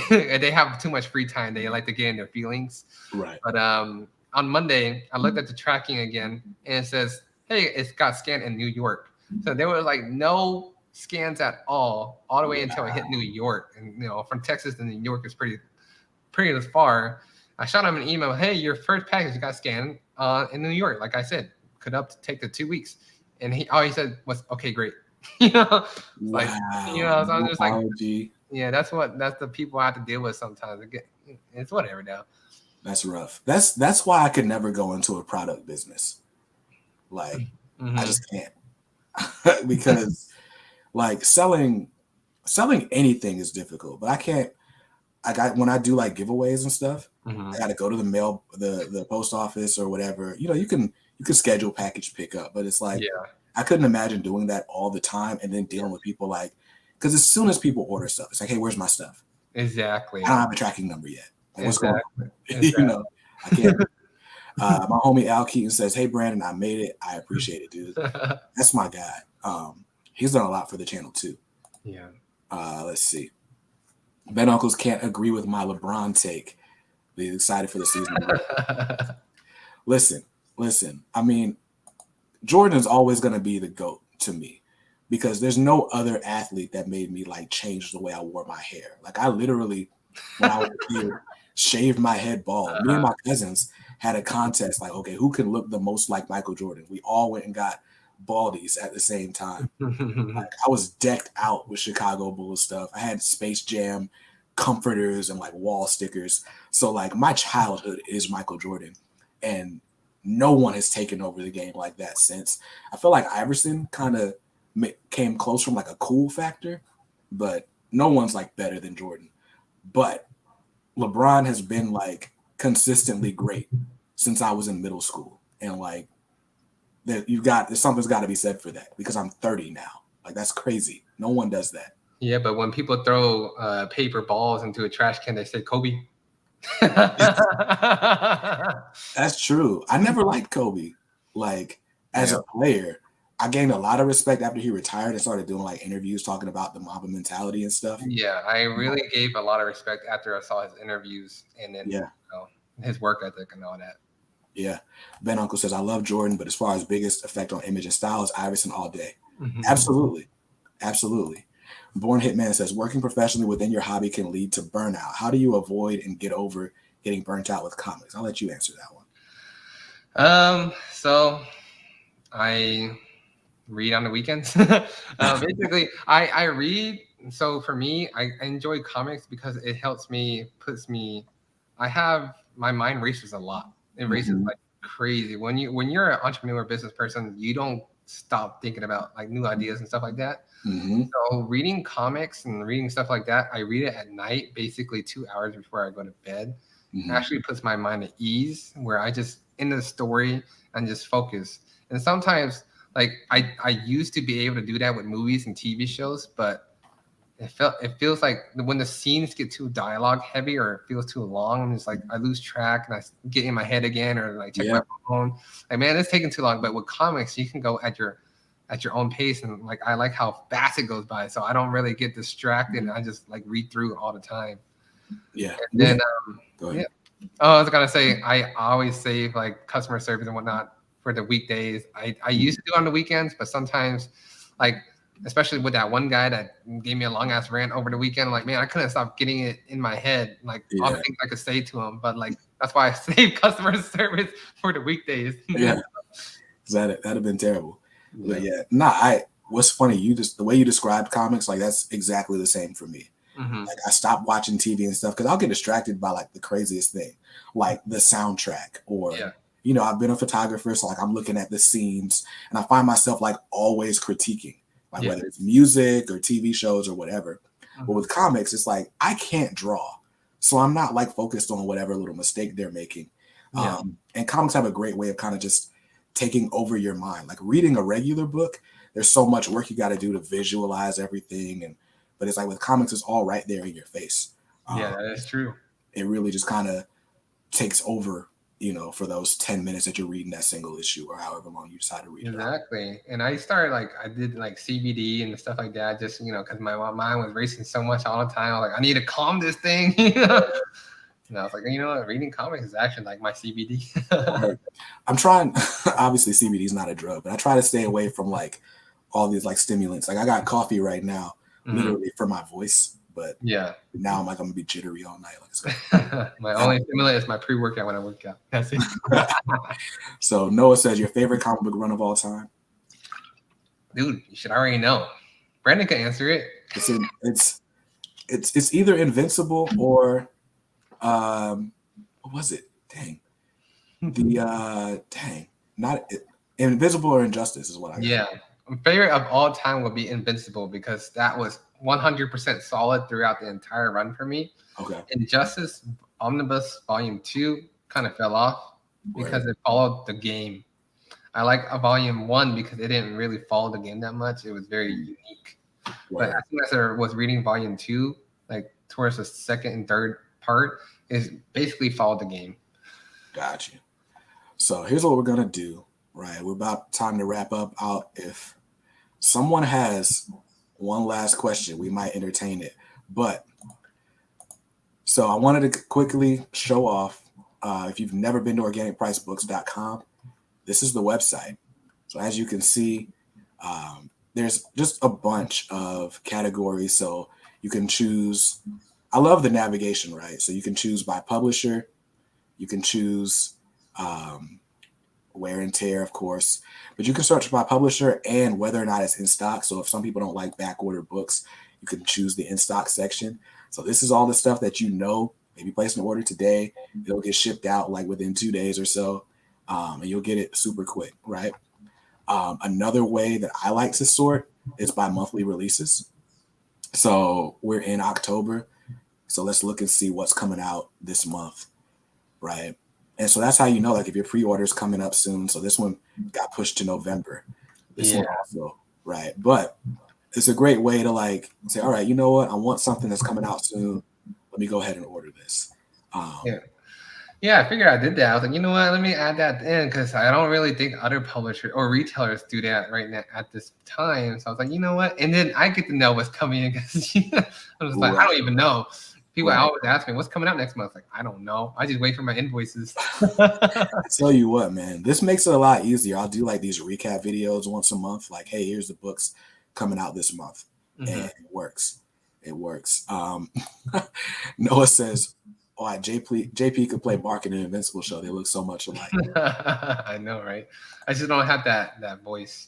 they have too much free time. They like to get in their feelings. Right. But on Monday, I looked at the tracking again, and it says, hey, it's got scanned in New York. So there was like no scans at all the way until I hit New York. And from Texas to New York is pretty far. I shot him an email, hey, your first package got scanned in New York. Like I said, could take the 2 weeks. And all he said was, okay, great. Wow. So I'm just like, yeah, that's the people I have to deal with sometimes. It's whatever now. That's rough. That's why I could never go into a product business. Like, I just can't. Because like selling anything is difficult, but I can't. When I do like giveaways and stuff, I got to go to the post office or whatever. You can schedule package pickup, but it's like, I couldn't imagine doing that all the time and then dealing with people like, because as soon as people order stuff, it's like, hey, where's my stuff? Exactly. I don't have a tracking number yet. Like, what's going on? Exactly. I can't. My homie Al Keaton says, hey, Brandon, I made it. I appreciate it, dude. That's my guy. He's done a lot for the channel too. Yeah. Let's see. Ben Uncles can't agree with my LeBron take. He's excited for the season. Listen. I mean, Jordan's always going to be the GOAT to me because there's no other athlete that made me like change the way I wore my hair. Like I literally, when I was a kid, shaved my head bald. Me and my cousins had a contest like, okay, who can look the most like Michael Jordan? We all went and got baldies at the same time. Like, I was decked out with Chicago Bulls stuff. I had Space Jam comforters and like wall stickers. So like my childhood is Michael Jordan, and no one has taken over the game like that since. I feel like Iverson kind of came close from like a cool factor, but no one's like better than Jordan. But LeBron has been like consistently great since I was in middle school, and like something's got to be said for that because I'm 30 now. Like that's crazy. No one does that. Yeah, but when people throw paper balls into a trash can, they say Kobe. That's true. I never liked Kobe. Like as a player, I gained a lot of respect after he retired and started doing like interviews talking about the Mamba mentality and stuff. Yeah, I really gave a lot of respect after I saw his interviews and then his work ethic and all that. Yeah. Ben Uncle says, I love Jordan, but as far as biggest effect on image and style is Iverson all day. Absolutely. Born Hitman says, working professionally within your hobby can lead to burnout. How do you avoid and get over getting burnt out with comics? I'll let you answer that one. So I read on the weekends. Basically, I read. So for me, I enjoy comics because it helps me, my mind races a lot. It races like crazy. When you're an entrepreneur business person, you don't stop thinking about like new ideas and stuff like that. So reading comics and reading stuff like that, I read it at night, basically 2 hours before I go to bed. Actually puts my mind at ease where I just in the story and just focus. And sometimes like I used to be able to do that with movies and TV shows, but it feels like when the scenes get too dialogue heavy or it feels too long, it's like I lose track and I get in my head again or like check my phone. Like, man, it's taking too long. But with comics, you can go at your own pace, and like I like how fast it goes by, so I don't really get distracted. And I just like read through all the time. Yeah. And then Go ahead. Oh, I was gonna say I always save like customer service and whatnot for the weekdays. I used to do it on the weekends, but sometimes, like especially with that one guy that gave me a long ass rant over the weekend, I'm like man, I couldn't stop getting it in my head, like all the Yeah, things I could say to him. But like that's why I save customer service for the weekdays. yeah, that'd have been terrible. But Yeah. yeah, nah. What's funny, you just the way you described comics, like that's exactly the same for me. Hmm. Like I stopped watching TV and stuff because I'll get distracted by like the craziest thing, like the soundtrack, or Yeah. I've been a photographer, so like I'm looking at the scenes, and I find myself like always critiquing, like Yeah. whether it's music or TV shows or whatever. But Hmm. with comics, it's like I can't draw, so I'm not like focused on whatever little mistake they're making. Yeah. And comics have a great way of kind of just taking over your mind. Like reading a regular book, there's so much work you got to do to visualize everything, and but it's like with comics, it's all right there in your face. Yeah, Um, that is true. it really just kind of takes over, for those 10 minutes that you're reading that single issue or however long you decide to read it out. Exactly. And I started like I did like CBD and stuff like that, just because my mind was racing so much all the time. I was like, I need to calm this thing. And I was like, what, reading comics is actually like my CBD. Right. I'm trying, obviously, CBD is not a drug, but I try to stay away from like all these like stimulants. Like I got coffee right now, Mhm. literally for my voice, but Yeah. now I'm like, I'm gonna be jittery all night. Like it's gonna My only stimulant is my pre-workout when I work out. That's it. So Noah says your favorite comic book run of all time. Dude, you should already know. Brandon can answer it. It's either Invincible or what was it? Dang. The not Invisible or Injustice is what I got. Yeah. My favorite of all time would be Invincible because that was 100% solid throughout the entire run for me. Okay. Injustice Omnibus Volume 2 kind of fell off because it followed the game. I like a Volume 1 because it didn't really follow the game that much. It was very unique. But Word. as soon as I was reading Volume 2, like towards the second and third part, is basically followed the game. Got you. So here's what we're gonna do. Right, we're about time to wrap up. If someone has one last question, we might entertain it. But so I wanted to quickly show off. If you've never been to organicpricebooks.com, this is the website. So as you can see, there's just a bunch of categories. So you can choose. I love the navigation, right? So you can choose by publisher. You can choose wear and tear, of course, but you can search by publisher and whether or not it's in stock. So if some people don't like back order books, you can choose the in stock section. So this is all the stuff that maybe place an order today. It'll get shipped out like within 2 days or so, and you'll get it super quick, right? Another way that I like to sort is by monthly releases. So we're in October. So let's look and see what's coming out this month, right? And so that's how you know, like if your pre-order is coming up soon. So this one got pushed to November. This one also, right? But it's a great way to like say, all right, you know what? I want something that's coming out soon. Let me go ahead and order this. Yeah. Yeah, I figured I did that. I was like, you know what? Let me add that in because I don't really think other publishers or retailers do that right now at this time. So I was like, you know what? And then I get to know what's coming in because I was like, I Right, don't even know. People right. always ask me, what's coming out next month? Like, I don't know. I just wait for my invoices. I tell you what, man, this makes it a lot easier. I'll do like these recap videos once a month. Like, hey, here's the books coming out this month. And it works. It works. Noah says, oh, JP could play Mark in an Invincible show. They look so much alike. I know, right? I just don't have that voice.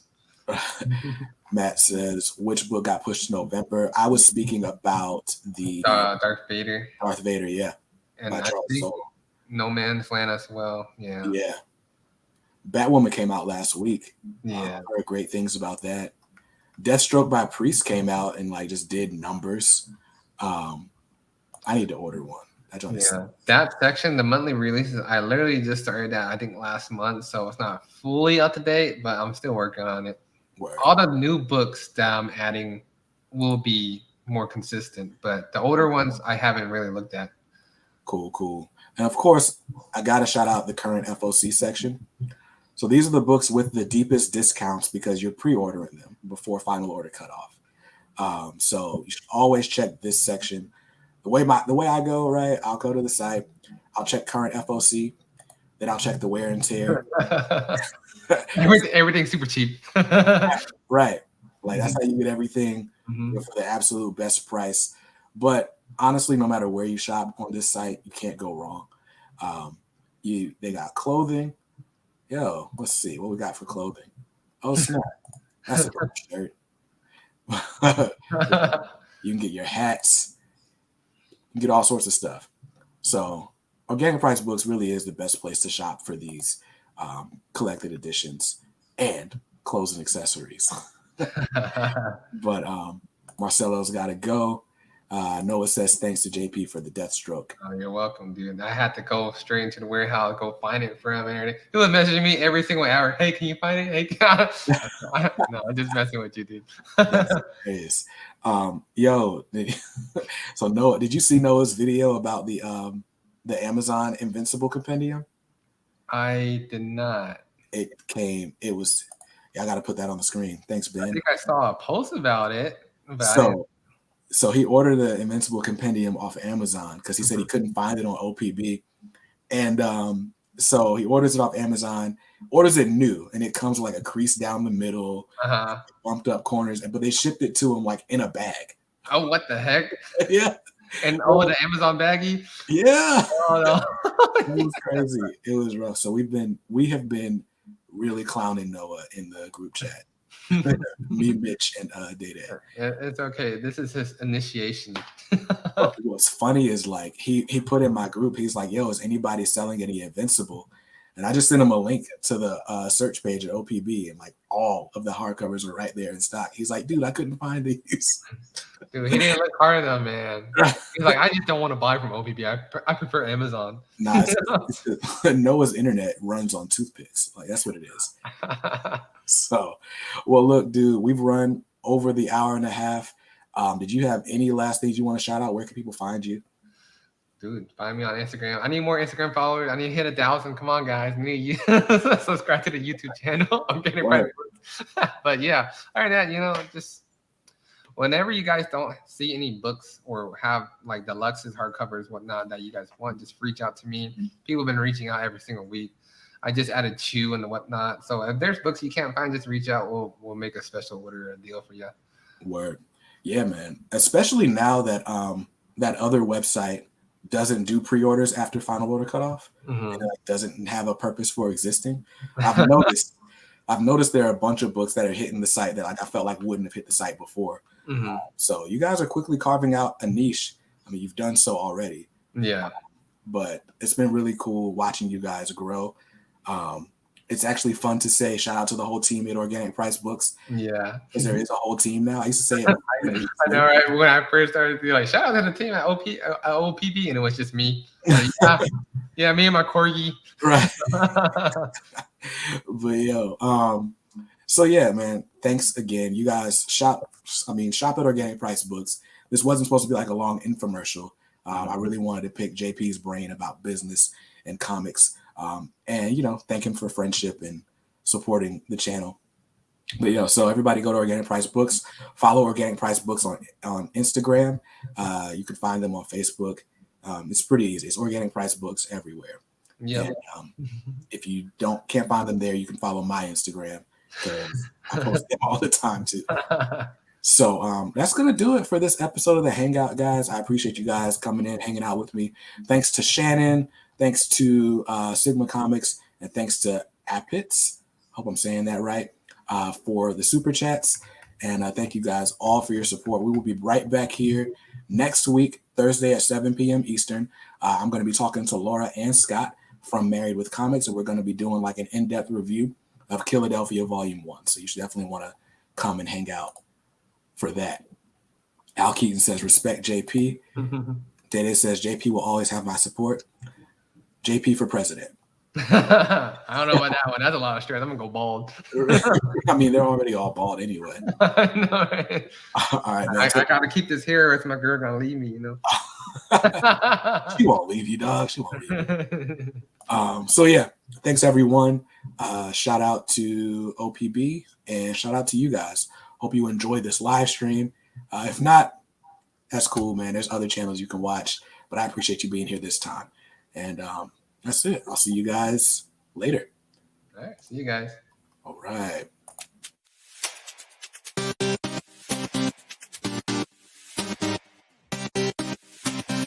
Matt says, which book got pushed to November? I was speaking about the Darth Vader. Darth Vader, yeah. And By I Charles think Soule. No Man's Land as well. Yeah. Yeah. Batwoman came out last week. Yeah. I heard great things about that. Deathstroke by Priest came out and like just did numbers. I need to order one. That section, the monthly releases, I literally just started that I think last month, so it's not fully up to date, but I'm still working on it. Word. All the new books that I'm adding will be more consistent, but the older ones I haven't really looked at. Cool. And of course, I gotta shout out the current FOC section. So these are the books with the deepest discounts because you're pre-ordering them before final order cutoff. So you should always check this section. The way I go, right? I'll go to the site. I'll check current FOC. Then I'll check the wear and tear. Everything's super cheap. Right. Like that's how you get everything for the absolute best price. But honestly, no matter where you shop on this site, you can't go wrong. They got clothing. Yo, let's see what we got for clothing. Oh snap. That's a dope shirt. You can get your hats. You can get all sorts of stuff. So Organic Price Books really is the best place to shop for these collected editions and clothes and accessories. But Marcelo's got to go. Noah says thanks to JP for the death stroke. Oh, you're welcome, dude. I had to go straight into the warehouse, go find it for him and everything. He was messaging me every single hour. Hey, can you find it? Hey, no, I'm just messing with you, dude. Yes, it is. Yo, so Noah, did you see Noah's video about the Amazon Invincible Compendium? I did not. I got to put that on the screen. Thanks, Ben. I think I saw a post about it. So he ordered the Invincible Compendium off of Amazon because he said he couldn't find it on OPB. And so he orders it off Amazon, orders it new, and it comes with like a crease down the middle, bumped up corners, but they shipped it to him like in a bag. Oh, what the heck? Yeah. And the Amazon baggie? Yeah. Oh, no. It was crazy. It was rough. So we have been really clowning Noah in the group chat. Me, Mitch, and Data. It's okay. This is his initiation. What's funny is like he put in my group, he's like, yo, is anybody selling any Invincible? And I just sent him a link to the search page at OPB, and like all of the hardcovers were right there in stock. He's like, dude, I couldn't find these. Dude, he didn't look hard enough, man. He's like, I just don't want to buy from OPB. I prefer Amazon. Nah, Noah's internet runs on toothpicks. Like that's what it is. So, well, look, dude, we've run over the hour and a half. Did you have any last things you want to shout out? Where can people find you? Dude, find me on Instagram. I need more Instagram followers. I need to hit 1,000. Come on, guys. I need you subscribe to the YouTube channel. I'm getting right. But yeah, other than that, just whenever you guys don't see any books or have like deluxes, hardcovers, whatnot that you guys want, just reach out to me. People have been reaching out every single week. I just added Chew and whatnot. So if there's books you can't find, just reach out. We'll make a special order deal for you. Word. Yeah, man. Especially now that that other website doesn't do pre-orders after final order cutoff, and it doesn't have a purpose for existing. I've noticed there are a bunch of books that are hitting the site that like I felt like wouldn't have hit the site before. So you guys are quickly carving out a niche. I mean, you've done so already. Yeah. But it's been really cool watching you guys grow. It's actually fun to say shout out to the whole team at Organic Price Books. Yeah. Because there is a whole team now. I used to say it. I know, right? When I first started, be like, shout out to the team at OPB, and it was just me. Like, yeah, me and my corgi. Right. But yo, so yeah, man, thanks again. You guys shop at Organic Price Books. This wasn't supposed to be like a long infomercial. I really wanted to pick JP's brain about business and comics. And thank him for friendship and supporting the channel. But so everybody go to Organic Price Books, follow Organic Price Books on Instagram. You can find them on Facebook. It's pretty easy. It's Organic Price Books everywhere. Yeah. If you can't find them there, you can follow my Instagram because I post them all the time too. So that's gonna do it for this episode of the Hangout, guys. I appreciate you guys coming in, hanging out with me. Thanks to Shannon. Thanks to Sigma Comics, and thanks to Appits. Hope I'm saying that right, for the super chats. And thank you guys all for your support. We will be right back here next week, Thursday at 7 p.m. Eastern. I'm going to be talking to Laura and Scott from Married with Comics, and we're going to be doing like an in-depth review of Philadelphia Volume 1. So you should definitely want to come and hang out for that. Al Keaton says, respect JP. Dede says, JP will always have my support. JP for president. I don't know about that one. That's a lot of stress. I'm gonna go bald. I mean, they're already all bald anyway. I know, right? All right, man. I gotta keep this hair, or else my girl gonna leave me. She won't leave you, dog. She won't leave you. So yeah, thanks everyone. Shout out to OPB and shout out to you guys. Hope you enjoyed this live stream. If not, that's cool, man. There's other channels you can watch, but I appreciate you being here this time. And that's it. I'll see you guys later. All right. See you guys. All right.